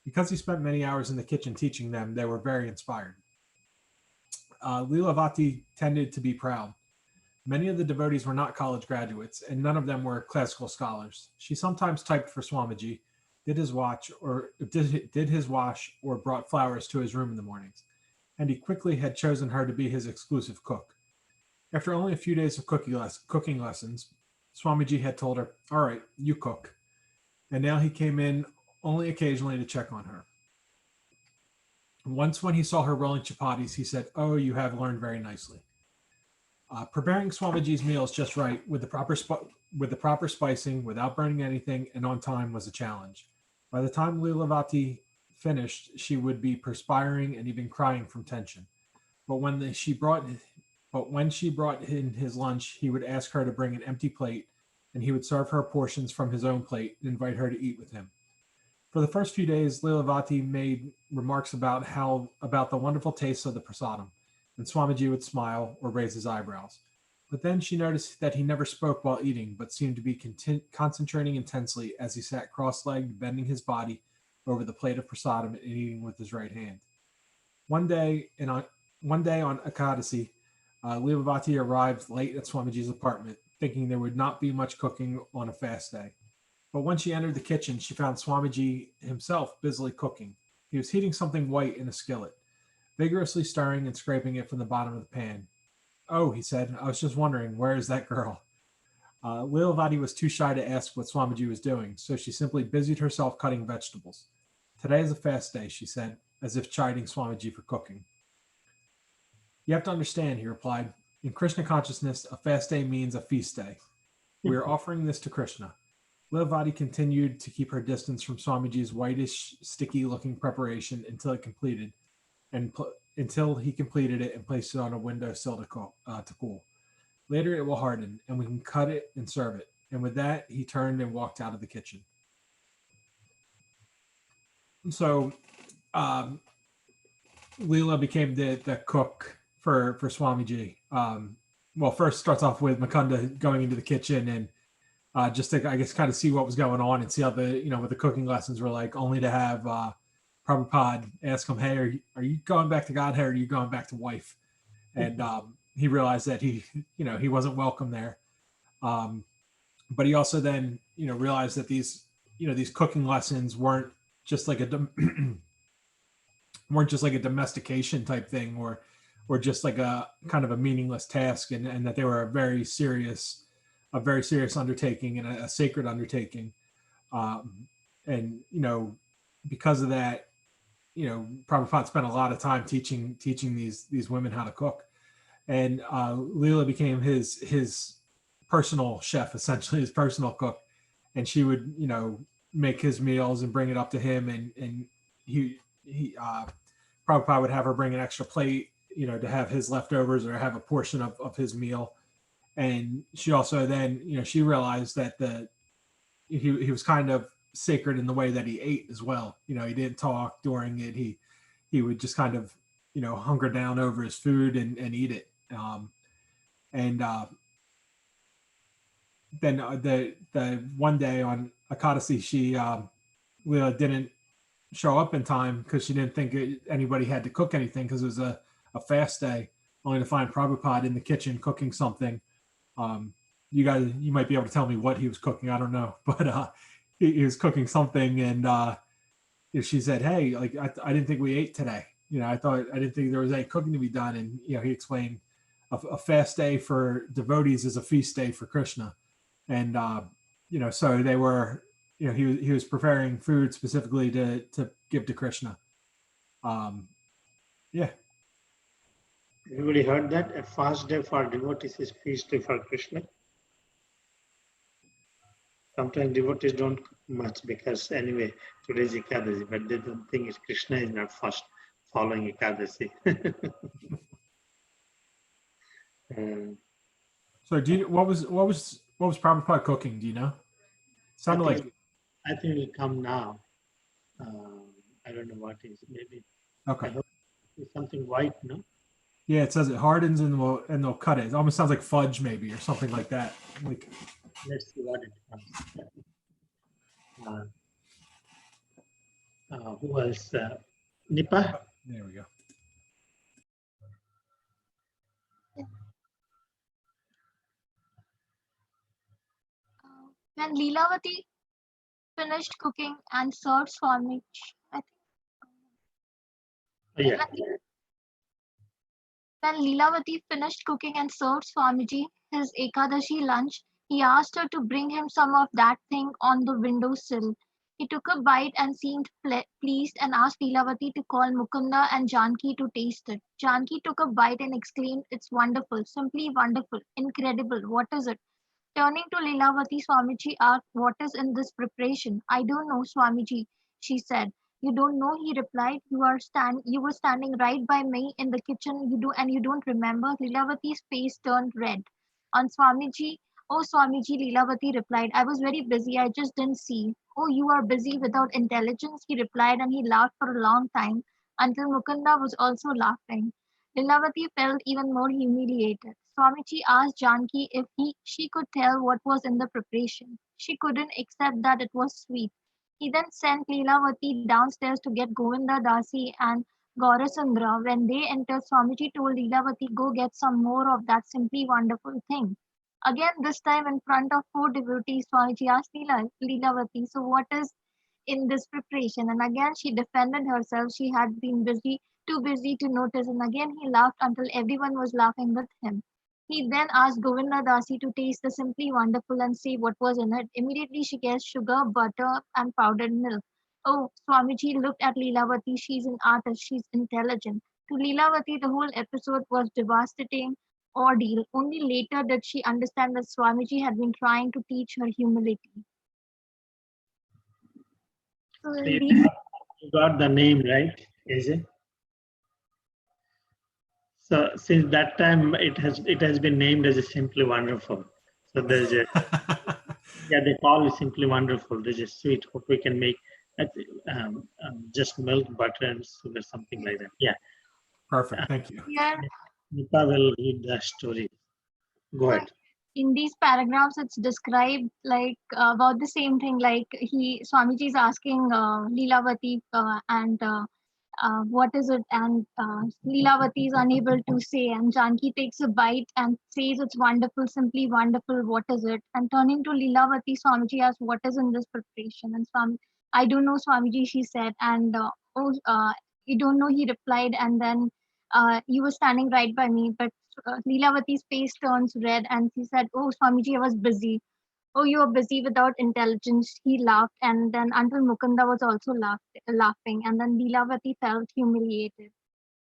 Because he spent many hours in the kitchen teaching them, they were very inspired. Lilavati tended to be proud. Many of the devotees were not college graduates, and none of them were classical scholars. She sometimes typed for Swamiji, did his wash, or brought flowers to his room in the mornings, and he quickly had chosen her to be his exclusive cook. After only a few days of cooking lessons, Swamiji had told her, "All right, you cook," and now he came in only occasionally to check on her. Once when he saw her rolling chapatis, he said, "Oh, you have learned very nicely." Preparing Swamiji's meals just right with the proper spicing, without burning anything, and on time was a challenge. By the time Lilavati finished, she would be perspiring and even crying from tension. But when she brought in his lunch, he would ask her to bring an empty plate, and he would serve her portions from his own plate and invite her to eat with him. For the first few days, Lilavati made remarks about the wonderful taste of the prasadam, and Swamiji would smile or raise his eyebrows. But then she noticed that he never spoke while eating, but seemed to be concentrating intensely as he sat cross-legged, bending his body over the plate of prasadam and eating with his right hand. One day on Ekadasi, Lilavati arrived late at Swamiji's apartment, thinking there would not be much cooking on a fast day. But when she entered the kitchen, she found Swamiji himself busily cooking. He was heating something white in a skillet, vigorously stirring and scraping it from the bottom of the pan. "Oh," he said, "I was just wondering, where is that girl?" Lilavati was too shy to ask what Swamiji was doing, so she simply busied herself cutting vegetables. "Today is a fast day," she said, as if chiding Swamiji for cooking. "You have to understand," he replied. "In Krishna consciousness, a fast day means a feast day. We are offering this to Krishna." Lilavati continued to keep her distance from Swamiji's whitish, sticky-looking preparation until he completed it and placed it on a windowsill to cool. "Later it will harden, and we can cut it and serve it." And with that, he turned and walked out of the kitchen. So Leela became the cook for Swamiji. Well, first starts off with Mukunda going into the kitchen and just to, I guess, kind of see what was going on and see how what the cooking lessons were like, only to have Prabhupada ask him, "Hey, are you going back to Godhead or are you going back to wife?" and he realized that he wasn't welcome there. But he also then realized that these cooking lessons weren't just like a domestication type thing, or just like a kind of a meaningless task, and that they were a very serious undertaking and a sacred undertaking. And because of that, Prabhupada spent a lot of time teaching these women how to cook, and Leela became his personal chef, essentially his personal cook, and she would make his meals and bring it up to him, and he Prabhupada would have her bring an extra plate, to have his leftovers or have a portion of his meal. And she also then, she realized that he was kind of sacred in the way that he ate as well. He didn't talk during it. He would just kind of, hunker down over his food and eat it. Then the one day on Ekadasi, Leela didn't show up in time because she didn't think anybody had to cook anything, because it was a fast day, only to find Prabhupada in the kitchen cooking something. You might be able to tell me what he was cooking. I don't know, but he was cooking something, and she said, "Hey, like I didn't think we ate today. I didn't think there was any cooking to be done." And he explained a fast day for devotees is a feast day for Krishna, and so they were. He was preparing food specifically to give to Krishna. Yeah. Everybody heard that? A fast day for devotees is feast day for Krishna. Sometimes devotees don't cook much because anyway, today's Ekadasi, but they don't think it's Krishna is not fast following Ekadasi. So what was Prabhupada cooking? Do you know? Sounded I think it'll come now. I don't know what is. Maybe. Okay. I hope it's something white, no? Yeah, it says it hardens and they'll cut it. It almost sounds like fudge, maybe, or something like that. Like, let's see what it comes. Who else? Nipa? There we go. When Leelavati finished cooking and served Swamiji, I think. Yeah. When Leelavati finished cooking and served Swamiji his Ekadashi lunch, he asked her to bring him some of that thing on the windowsill. He took a bite and seemed pleased and asked Leelavati to call Mukunda and Janki to taste it. Janki took a bite and exclaimed, "It's wonderful, simply wonderful, incredible. What is it?" Turning to Leelavati, Swamiji asked, "What is in this preparation?" "I don't know, Swamiji," she said. "You don't know?" he replied. You were standing right by me in the kitchen, you don't remember?" Leelavati's face turned red. On Swamiji, "Oh, Swamiji," Leelavati replied, "I was very busy, I just didn't see." "Oh, you are busy without intelligence," he replied, and he laughed for a long time until Mukunda was also laughing. Lilavati felt even more humiliated. Swamiji asked Janki if she could tell what was in the preparation. She couldn't, except that it was sweet. He then sent Lilavati downstairs to get Govinda Dasi and Gaurasundra. When they entered, Swamiji told Lilavati, "Go get some more of that simply wonderful thing." Again, this time in front of four devotees, Swamiji asked Lilavati, "So what is in this preparation?" And again she defended herself. She had been too busy to notice, and again he laughed until everyone was laughing with him. He then asked Govinda Dasi to taste the simply wonderful and see what was in it. Immediately she guessed sugar, butter, and powdered milk. Oh, Swamiji looked at Leelavati. She's an artist, she's intelligent. To Leelavati, the whole episode was devastating ordeal. Only later did she understand that Swamiji had been trying to teach her humility. So So you got the name right, is it? So since that time, it has been named as a Simply Wonderful. So there's a they call it Simply Wonderful. There's a sweet. Hope we can make just milk, butter, and sugar, something like that. Yeah. Perfect. Thank you. yeah, Nipa will read the story. Go ahead. in these paragraphs it's described like about the same thing, like Swamiji is asking Leelavati and what is it? And Leelavati is unable to say, and Janki takes a bite and says, it's wonderful, simply wonderful, what is it? And turning to Leelavati, Swamiji asks, what is in this preparation? And Swami, I don't know, Swamiji, she said. And you don't know, he replied. And then you were standing right by me, but Leelavati's face turns red and she said, oh, Swamiji, I was busy. Oh, you are busy without intelligence. He laughed, and then until Mukunda was also laughing, and then Leelavati felt humiliated.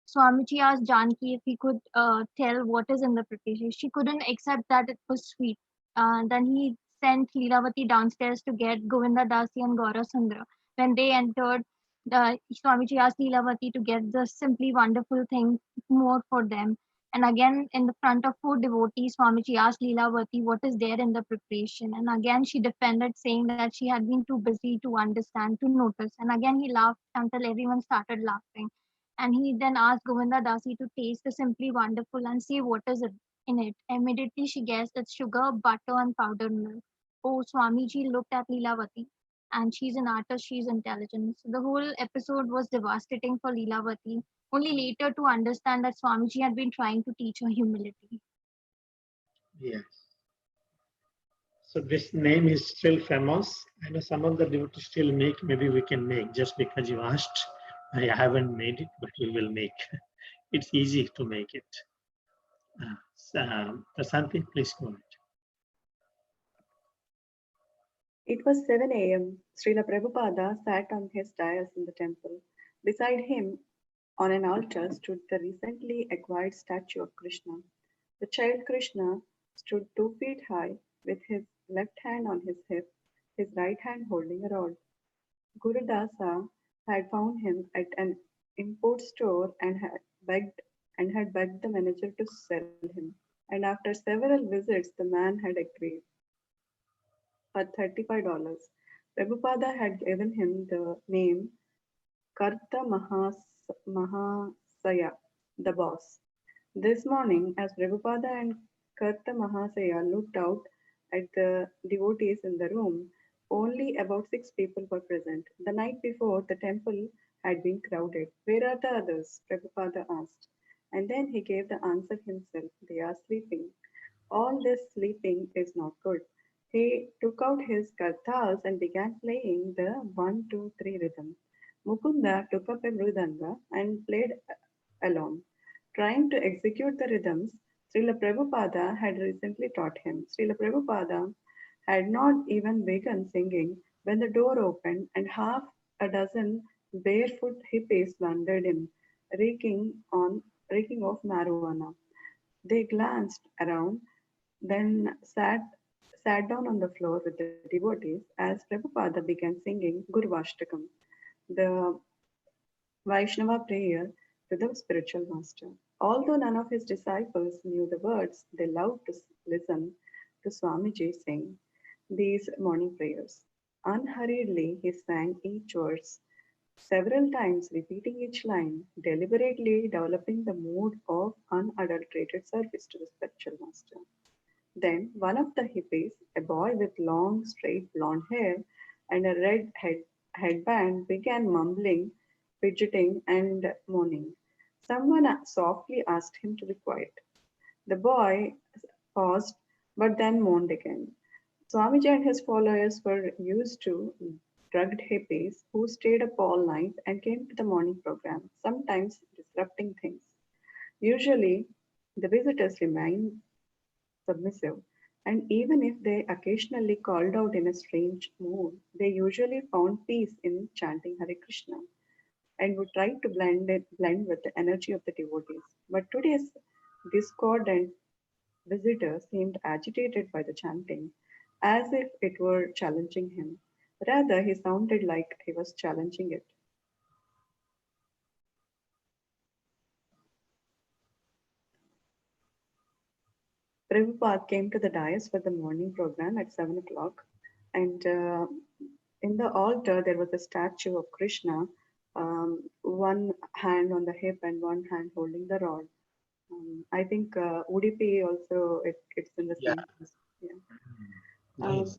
Swamiji asked Janki if he could tell what is in the preparation. She couldn't accept that it was sweet. Then he sent Leelavati downstairs to get Govinda Dasi and Gaura Sundara. When they entered, Swamiji asked Leelavati to get the simply wonderful thing more for them. And again, in the front of four devotees, Swamiji asked Leelavati what is there in the preparation. And again, she defended, saying that she had been too busy to understand, to notice. And again, he laughed until everyone started laughing. And he then asked Govinda Dasi to taste the simply wonderful and see what is it in it. Immediately she guessed it's sugar, butter, and powdered milk. Oh, Swamiji looked at Leelavati, and she's an artist, she's intelligent. So the whole episode was devastating for Leelavati, only later to understand that Swamiji had been trying to teach her humility. Yes. So this name is still famous. I know some of the devotees still make. Maybe we can make. Just because you asked, I haven't made it, but we will make. It's easy to make it. Prasanti, please go ahead. It was 7 a.m. Srila Prabhupada sat on his dais in the temple. Beside him, on an altar, stood the recently acquired statue of Krishna. The child Krishna stood 2 feet high, with his left hand on his hip, his right hand holding a rod. Guru Dasa had found him at an import store and had begged the manager to sell him. And after several visits, the man had agreed for $35. Prabhupada had given him the name Karta Mahasaya, the boss. This morning, as Prabhupada and Karta Mahasaya looked out at the devotees in the room, only about 6 people were present. The night before, the temple had been crowded. Where are the others? Prabhupada asked. And then he gave the answer himself. They are sleeping. All this sleeping is not good. He took out his kartals and began playing the 1, 2, 3 rhythm. Mukunda took up a mridanga and played along. Trying to execute the rhythms Srila Prabhupada had recently taught him. Srila Prabhupada had not even begun singing when the door opened and half a dozen barefoot hippies wandered in, reeking of marijuana. They glanced around, then sat down on the floor with the devotees as Prabhupada began singing Gurvashtakam, the Vaishnava prayer to the spiritual master. Although none of his disciples knew the words, they loved to listen to Swamiji sing these morning prayers. Unhurriedly, he sang each verse several times, repeating each line, deliberately developing the mood of unadulterated service to the spiritual master. Then one of the hippies, a boy with long, straight blonde hair and a red headband, began mumbling, fidgeting, and moaning. Someone softly asked him to be quiet. The boy paused, but then moaned again. Swamiji and his followers were used to drugged hippies who stayed up all night and came to the morning program, sometimes disrupting things. Usually, the visitors remained submissive, and even if they occasionally called out in a strange mood, they usually found peace in chanting Hare Krishna and would try to blend with the energy of the devotees. But today's discordant visitor seemed agitated by the chanting, as if it were challenging him. Rather, he sounded like he was challenging it. Prabhupada came to the dais for the morning program at 7 o'clock, and in the altar there was a statue of Krishna, one hand on the hip and one hand holding the rod. I think Udupi also it's in the Yeah. same place. Yeah. Nice.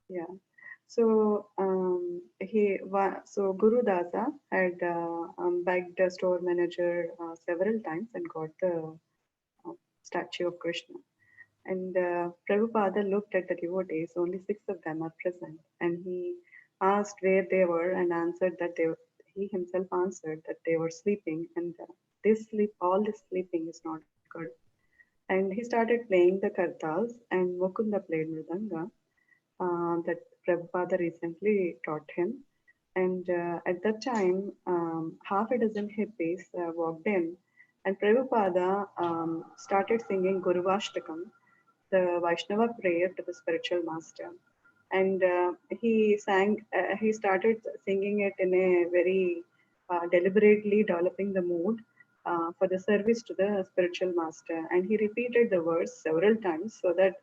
Yeah. So Guru Dasa had begged the store manager several times and got the statue of Krishna. And Prabhupada looked at the devotees, only 6 of them are present, and he asked where they were and answered that he himself answered that they were sleeping, and all this sleeping is not good. And he started playing the kartals, and Mukunda played mridanga that Prabhupada recently taught him. And at that time, half a dozen hippies walked in, and Prabhupada started singing Guruvashtakam, the Vaishnava prayer to the spiritual master. And he started singing it in a very deliberately developing the mood for the service to the spiritual master. And he repeated the verse several times so that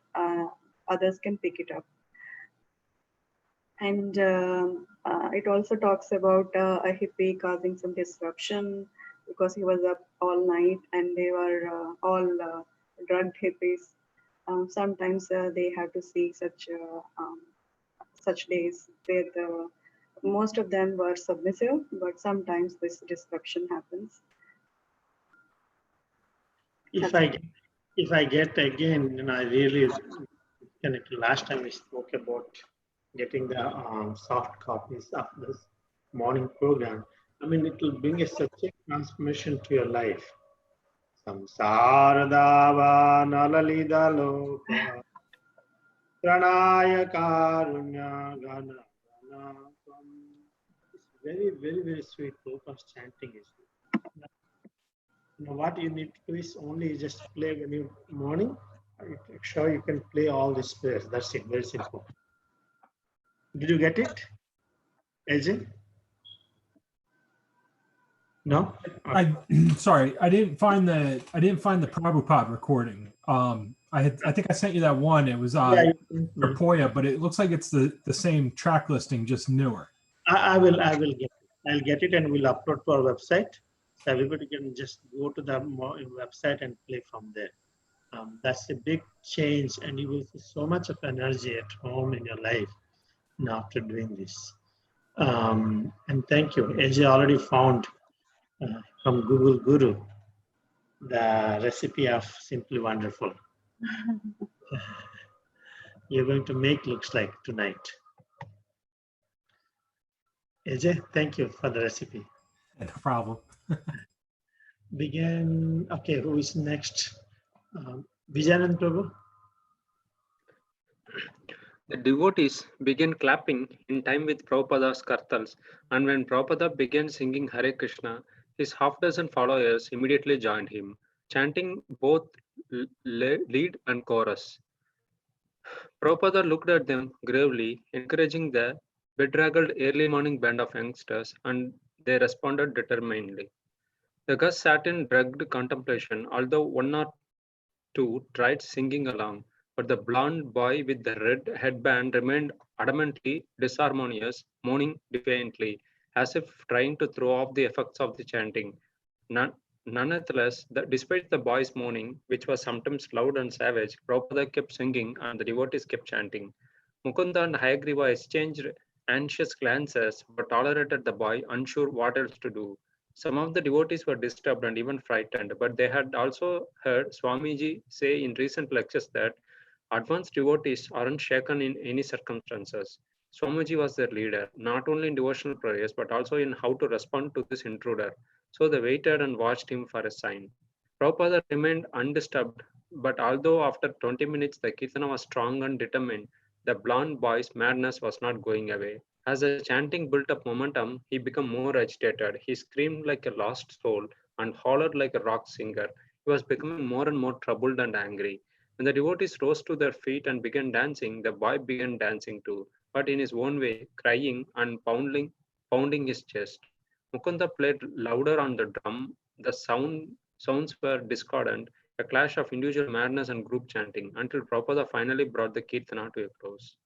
others can pick it up. And it also talks about a hippie causing some disruption because he was up all night and they were all drugged hippies. Sometimes they have to see such days where most of them were submissive, but sometimes this disruption happens. If I get again, I really connect. Last time we spoke about getting the soft copies of this morning program. I mean, it will bring such a transformation to your life. Samsaradava nalalida loka pranaya karunya gana gana. It's very, very, very sweet. Prabhupada's chanting is. What you need to do is only just play when you morning. Sure, you can play all these prayers. That's it. Very simple. Did you get it, AJ? No. Sorry, I didn't find the Prabhupada recording. I think I sent you that one. It was for Poya, but it looks like it's the same track listing, just newer. I will get it. I'll get it and we'll upload to our website. So everybody can just go to the website and play from there. That's a big change, and you will see so much of energy at home in your life after doing this. And thank you. AJ already found from Google Guru the recipe of Simply Wonderful. You're going to make looks like tonight. AJ, thank you for the recipe. No problem. Begin. Okay, who is next? Vijayanand Prabhu. The devotees began clapping in time with Prabhupada's kartals, and when Prabhupada began singing Hare Krishna, his half-dozen followers immediately joined him, chanting both lead and chorus. Prabhupada looked at them gravely, encouraging the bedraggled early morning band of youngsters, and they responded determinedly. The guests sat in drugged contemplation, although one or two tried singing along, but the blond boy with the red headband remained adamantly disharmonious, moaning defiantly, as if trying to throw off the effects of the chanting. Nonetheless, despite the boy's moaning, which was sometimes loud and savage, Prabhupada kept singing and the devotees kept chanting. Mukunda and Hayagriva exchanged anxious glances but tolerated the boy, unsure what else to do. Some of the devotees were disturbed and even frightened, but they had also heard Swamiji say in recent lectures that advanced devotees aren't shaken in any circumstances. Swamiji was their leader, not only in devotional prayers, but also in how to respond to this intruder. So they waited and watched him for a sign. Prabhupada remained undisturbed, but although after 20 minutes the Kirtana was strong and determined, the blond boy's madness was not going away. As the chanting built up momentum, he became more agitated. He screamed like a lost soul and hollered like a rock singer. He was becoming more and more troubled and angry. When the devotees rose to their feet and began dancing, the boy began dancing too, but in his own way, crying and pounding his chest. Mukunda played louder on the drum. The sounds were discordant, a clash of individual madness and group chanting, until Prabhupada finally brought the Kirtana to a close.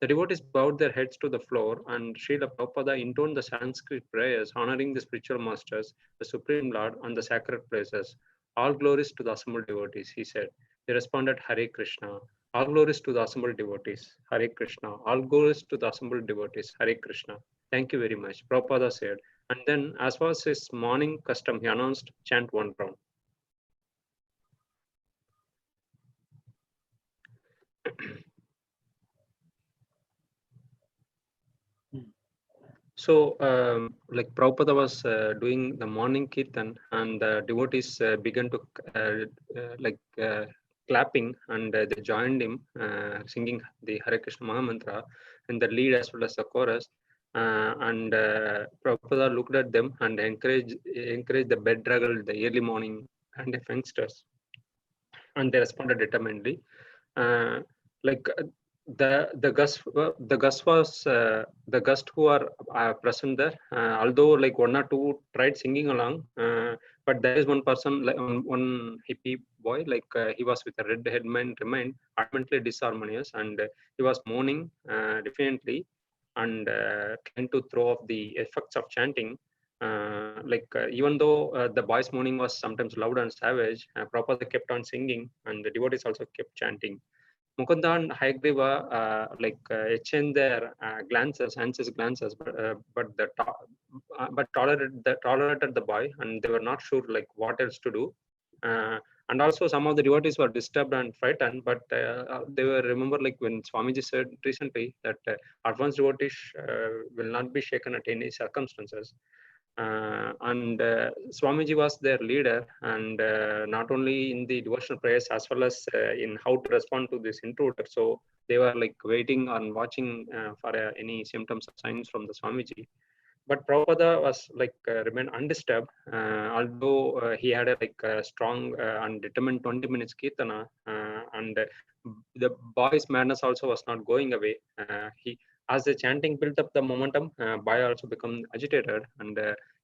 The devotees bowed their heads to the floor, and Srila Prabhupada intoned the Sanskrit prayers honoring the spiritual masters, the Supreme Lord, and the sacred places. All glories to the assembled devotees, he said. They responded, Hare Krishna. All glories to the assembled devotees. Hare Krishna. All glories to the assembled devotees. Hare Krishna. Thank you very much. Prabhupada said. And then, as was his morning custom, he announced, chant one round. So, like Prabhupada was doing the morning kirtan, and the devotees began to like clapping, and they joined him singing the Hare Krishna Maha Mantra in the lead as well as the chorus. And Prabhupada looked at them and encouraged the bedraggled, the early morning and the youngsters, and they responded determinedly. Like the gust who are present there, although like one or two tried singing along, but there is one person, like one hippie boy, like he was with a red headband, remained adamantly disharmonious, and he was moaning defiantly, and trying to throw off the effects of chanting. Even though the boys' moaning was sometimes loud and savage, Prabhupada kept on singing, and the devotees also kept chanting. Mukunda and Hayagriva exchanged their anxious glances, but tolerated the boy, and they were not sure like what else to do. And also some of the devotees were disturbed and frightened, but they were remember like when Swamiji said recently that advanced devotees will not be shaken at any circumstances. And Swamiji was their leader, and not only in the devotional prayers as well as in how to respond to this intruder. So they were like waiting and watching for any symptoms or signs from the Swamiji. But Prabhupada was like remained undisturbed, although he had a strong and determined 20 minutes kirtana, and the boy's madness also was not going away. As the chanting built up the momentum, boy also become agitated, and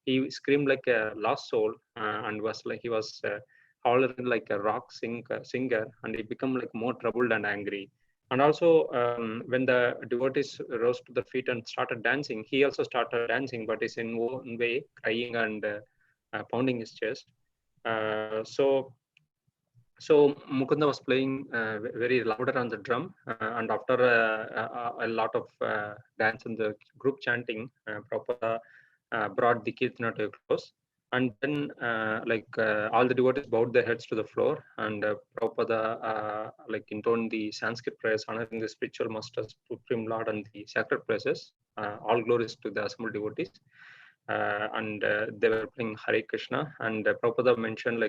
he screamed like a lost soul, and was like he was hollering like a singer, and he become like more troubled and angry. And also, when the devotees rose to their feet and started dancing, he also started dancing, but is in one way crying and pounding his chest. So Mukunda was playing very louder on the drum, and after a lot of dance and the group chanting, Prabhupada brought the kirtana to a close. And then all the devotees bowed their heads to the floor, and Prabhupada intoned the Sanskrit prayers honoring the spiritual masters, Supreme Lord, and the sacred praises. All glories to the assembled devotees. And they were playing Hare Krishna, and Prabhupada mentioned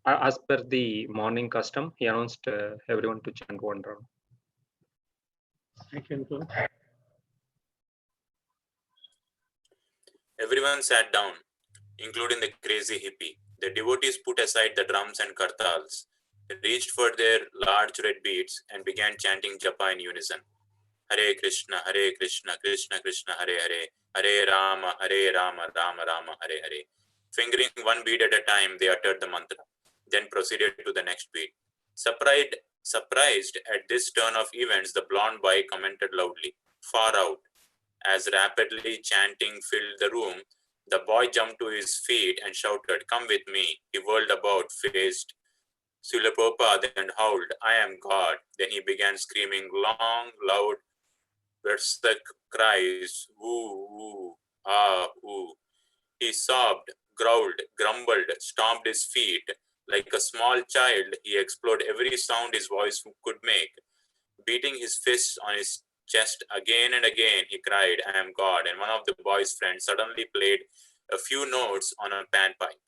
as per the morning custom, he announced everyone to chant one round. I can go. Everyone sat down, including the crazy hippie. The devotees put aside the drums and kartals, reached for their large red beads, and began chanting japa in unison. Hare Krishna, Krishna Krishna, Hare Hare, Hare Rama, Rama Rama, Hare Hare. Fingering one bead at a time, they uttered the mantra, then proceeded to the next bead. Surprised at this turn of events, the blonde boy commented loudly, "Far out." As rapidly chanting filled the room, the boy jumped to his feet and shouted, "Come with me." He whirled about, faced Srila Prabhupada and howled, "I am God." Then he began screaming long, loud, berserk cries, "Woo, woo, ah, woo." He sobbed, growled, grumbled, stomped his feet. Like a small child, he explored every sound his voice could make. Beating his fists on his chest again and again, he cried, "I am God." And one of the boy's friends suddenly played a few notes on a panpipe.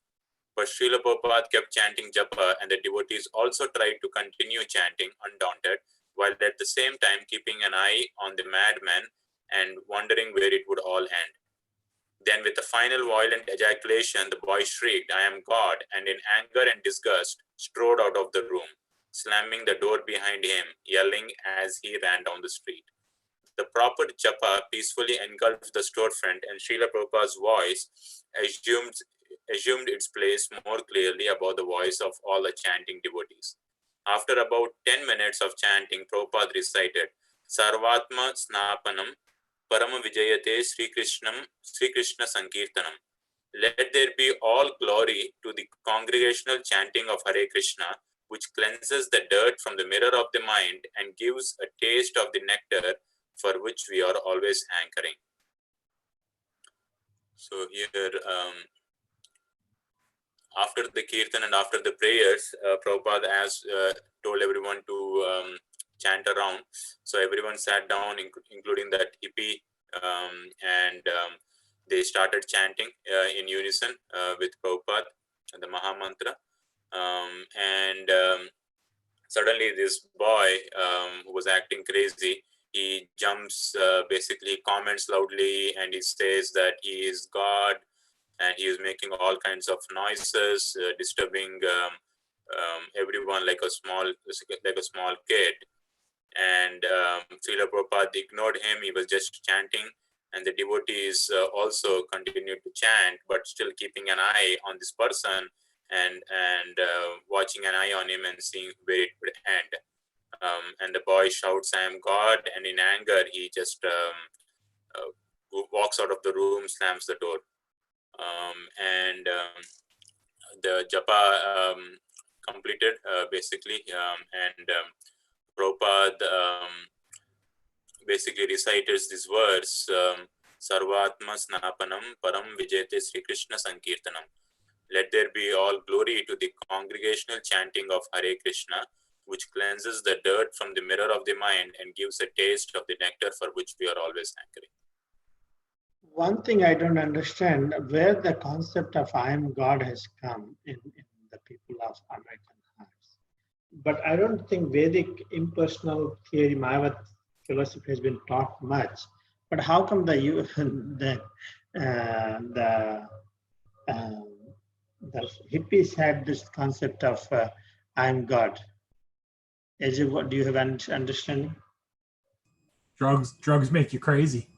But Srila Prabhupada kept chanting japa, and the devotees also tried to continue chanting undaunted, while at the same time keeping an eye on the madman and wondering where it would all end. Then, with a final violent ejaculation, the boy shrieked, "I am God," and in anger and disgust, strode out of the room, slamming the door behind him, yelling as he ran down the street. The proper japa peacefully engulfed the storefront, and Srila Prabhupada's voice assumed its place more clearly above the voice of all the chanting devotees. After about 10 minutes of chanting, Prabhupada recited, "Sarvatma Snapanam Parama Vijayate Sri Krishna Sankirtanam." Let there be all glory to the congregational chanting of Hare Krishna, which cleanses the dirt from the mirror of the mind and gives a taste of the nectar for which we are always hankering. So here, after the kirtan and after the prayers, Prabhupada has told everyone to chant around. So everyone sat down, including that hippie, and they started chanting in unison with Prabhupada, the Maha Mantra. Suddenly this boy who was acting crazy, he jumps, basically comments loudly, and he says that he is God, and he is making all kinds of noises, disturbing everyone like a small kid. And Srila Prabhupada ignored him. He was just chanting, and the devotees also continued to chant, but still keeping an eye on this person and watching an eye on him and seeing where it would end. And the boy shouts, "I am God," and in anger, he just walks out of the room, slams the door. The japa completed, basically, and Prabhupada basically recites this verse, Sarvatma Snapanam Param Vijete Sri Krishna Sankirtanam. Let there be all glory to the congregational chanting of Hare Krishna, which cleanses the dirt from the mirror of the mind and gives a taste of the nectar for which we are always hankering. One thing I don't understand, where the concept of I am God has come in the people of American hearts. But I don't think Vedic impersonal theory, Mayavad philosophy has been taught much. But how come the hippies had this concept of I am God? Ajay, what do you have understanding? Drugs make you crazy.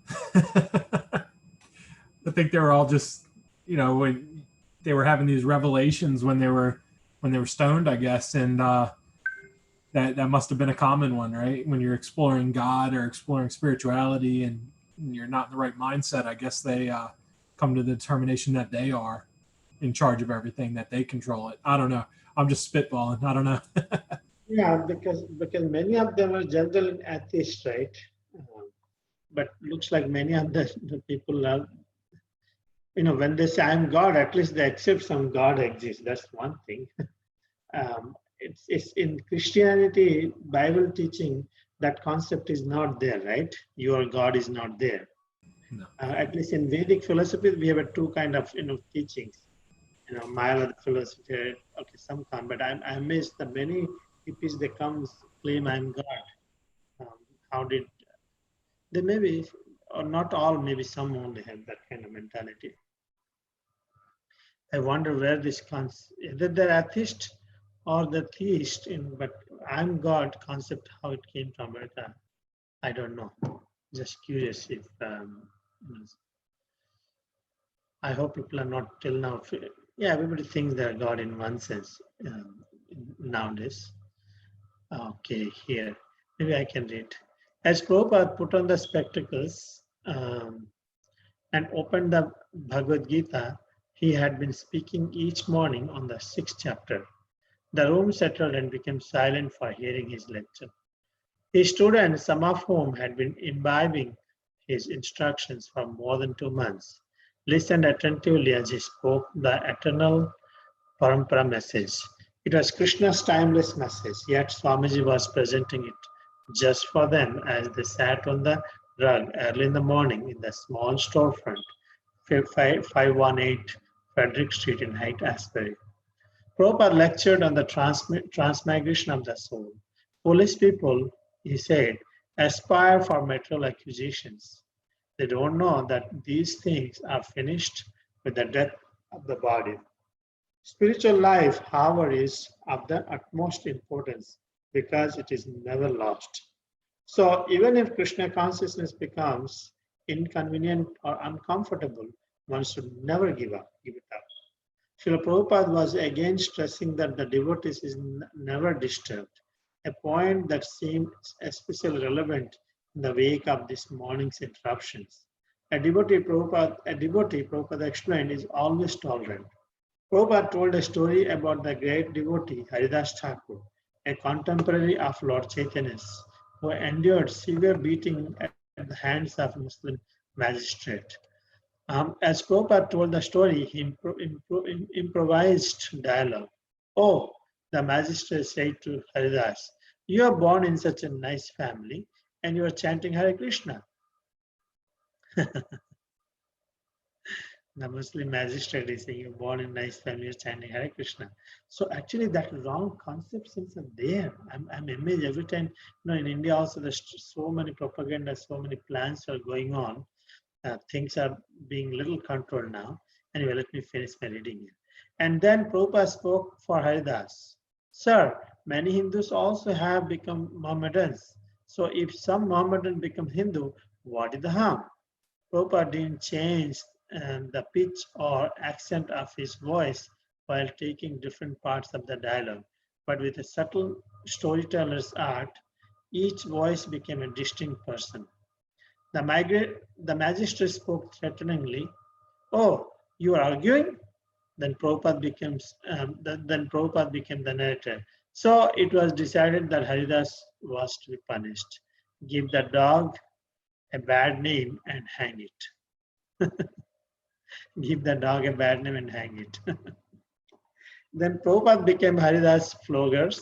I think they were all just, when they were having these revelations when they were stoned, I guess, and that must have been a common one, right? When you're exploring God or exploring spirituality and you're not in the right mindset, I guess they come to the determination that they are in charge of everything, that they control it. I don't know. I'm just spitballing. I don't know. Yeah, because many of them are general atheists, right? But looks like many of the people are, when they say I'm God, at least they accept some God exists. That's one thing. It's in Christianity, Bible teaching, that concept is not there, right? Your God is not there. No. At least in Vedic philosophy, we have two kind of teachings. Mayavad philosophy. Okay, some come, but I amazed that many hippies they come claim I'm God. How did they? Maybe, or not all. Maybe some only have that kind of mentality. I wonder where this comes. Either they're atheist or the theist. But I'm God concept, how it came to America, I don't know. Just curious if. I hope people are not till now. Yeah, everybody thinks they're God in one sense nowadays. Okay, here. Maybe I can read. As Prabhupada put on the spectacles and opened the Bhagavad Gita, he had been speaking each morning on the 6th chapter. The room settled and became silent for hearing his lecture. His students, some of whom had been imbibing his instructions for more than 2 months, listened attentively as he spoke the eternal Parampara message. It was Krishna's timeless message, yet Swamiji was presenting it just for them as they sat on the rug early in the morning in the small storefront, 518 Frederick Street in Haight-Ashbury. Prabhupada lectured on the transmigration of the soul. Foolish people, he said, aspire for material acquisitions. They don't know that these things are finished with the death of the body. Spiritual life, however, is of the utmost importance because it is never lost. So even if Krishna consciousness becomes inconvenient or uncomfortable, one should never give it up. Srila Prabhupada was again stressing that the devotees is never disturbed, a point that seemed especially relevant in the wake of this morning's interruptions. A devotee, Prabhupada explained, is always tolerant. Prabhupada told a story about the great devotee Haridas Thakur, a contemporary of Lord Chaitanya, who endured severe beating at the hands of Muslim magistrate. As Prabhupada told the story, he improvised dialogue. Oh, the magistrate said to Haridas, you are born in such a nice family and you are chanting Hare Krishna. The Muslim magistrate is saying, you're born in nice family, you're chanting Hare Krishna. So actually that wrong conceptions are there. I'm amazed every time, in India also there's so many propaganda, so many plans are going on. Things are being little controlled now. Anyway, let me finish my reading here. And then Prabhupada spoke for Haridas. Sir, many Hindus also have become Mohammedans. So if some Mohammedan become Hindu, what is the harm? Prabhupada didn't change the pitch or accent of his voice while taking different parts of the dialogue, but with a subtle storyteller's art, each voice became a distinct person. The magistrate spoke threateningly. Oh, you are arguing? Then Prabhupada became the narrator. So it was decided that Haridas was to be punished. Give the dog a bad name and hang it. Give the dog a bad name and hang it. Then Prabhupada became Haridas' floggers,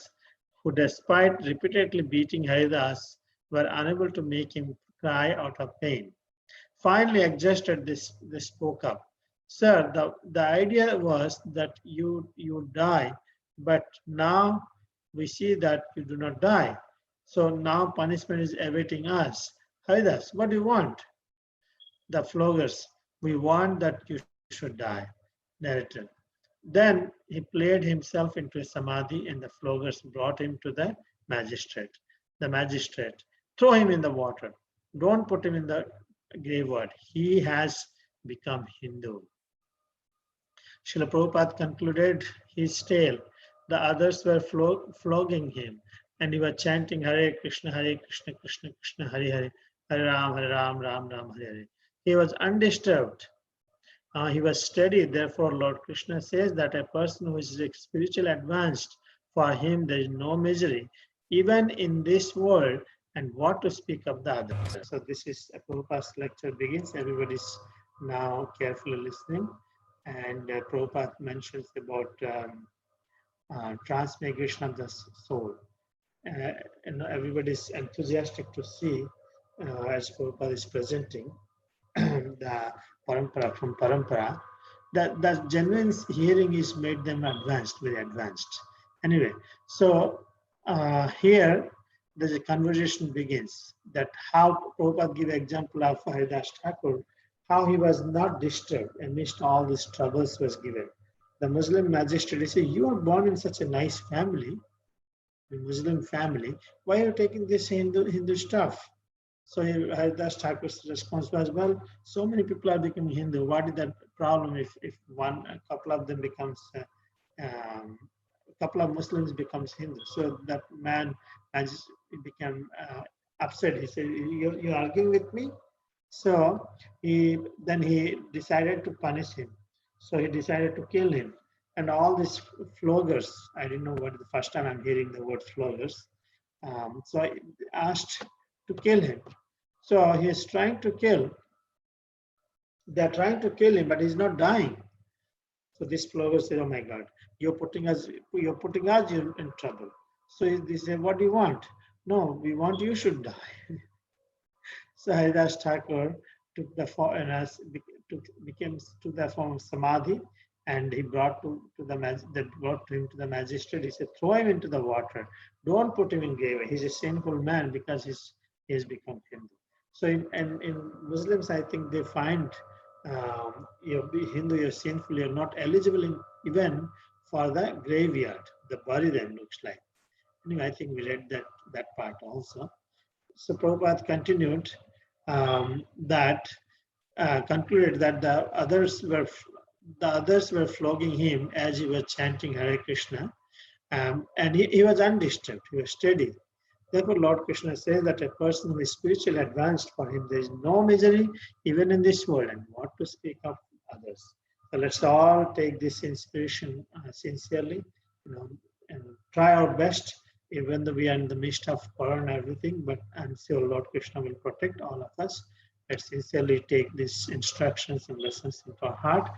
who despite repeatedly beating Haridas, were unable to make him cry out of pain. Finally, exhausted, they spoke up. Sir, the idea was that you die, but now we see that you do not die. So now punishment is awaiting us. Haridas, what do you want? The floggers, we want that you should die. Narrator. Then he played himself into a samadhi and the floggers brought him to the magistrate. The magistrate, throw him in the water. Don't put him in the graveyard. He has become Hindu. Srila Prabhupada concluded his tale. The others were flogging him and he was chanting Hare Krishna, Krishna Krishna, Hare Hare, Hare Ram, Ram Ram, Hare Hare. He was undisturbed. He was steady. Therefore, Lord Krishna says that a person who is spiritually advanced, for him there is no misery, even in this world, and what to speak of the other. So this is Prabhupada's lecture begins. Everybody's now carefully listening. And Prabhupada mentions about transmigration of the soul. And everybody's enthusiastic to see, as Prabhupada is presenting, the parampara from parampara, that genuine hearing is made them advanced, very advanced. Anyway, so here the conversation begins, that how Prabhupada give example of Haridas Thakur, how he was not disturbed amidst all these troubles was given. The Muslim magistrate said, you are born in such a nice family, a Muslim family, why are you taking this Hindu stuff? So Haridas Thakur's response was, well, so many people are becoming Hindu. What is the problem if a couple of them becomes, a couple of Muslims becomes Hindu? So that man became upset. He said, you're arguing with me? So then he decided to punish him. So he decided to kill him. And all these floggers, I didn't know what the first time I'm hearing the word floggers. So I asked to kill him. So he is trying to kill. They're trying to kill him, but he's not dying. So this flogger said, "Oh my God, you're putting us in trouble." So they said, "What do you want?" "No, we want you should die." So Haridas Thakur took the form of samadhi, and he brought him to the magistrate. He said, "Throw him into the water. Don't put him in grave. He's a sinful man because he has become Hindu." So in Muslims, I think they find you're Hindu, you're sinful, you're not eligible even for the graveyard. The bury them looks like. Anyway, I think we read that part also. So Prabhupada continued concluded that the others were flogging him as he was chanting Hare Krishna, and he was undisturbed, he was steady. Therefore, Lord Krishna says that a person who is spiritually advanced, for him there is no misery even in this world, and what to speak of others. So let's all take this inspiration sincerely, and try our best, even though we are in the midst of corona and everything, but I'm sure Lord Krishna will protect all of us. Let's sincerely take these instructions and lessons into our heart.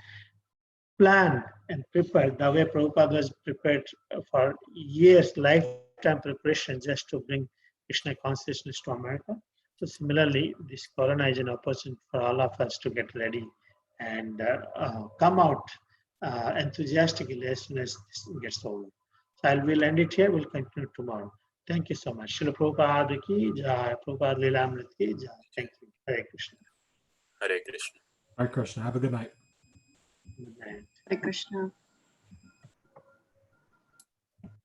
Plan and prepare the way Prabhupada was prepared for years, lifetime preparation just to bring Krishna consciousness to America. So similarly, this corona is an opportunity for all of us to get ready and come out enthusiastically as soon as this gets over. So I will end it here. We'll continue tomorrow. Thank you so much. Srila Prabhupada ki jai, Prabhupada lilamrita ki jai. Thank you. Hare Krishna. Hare Krishna. Hare Krishna. Have a good night. Good night. Hare Krishna.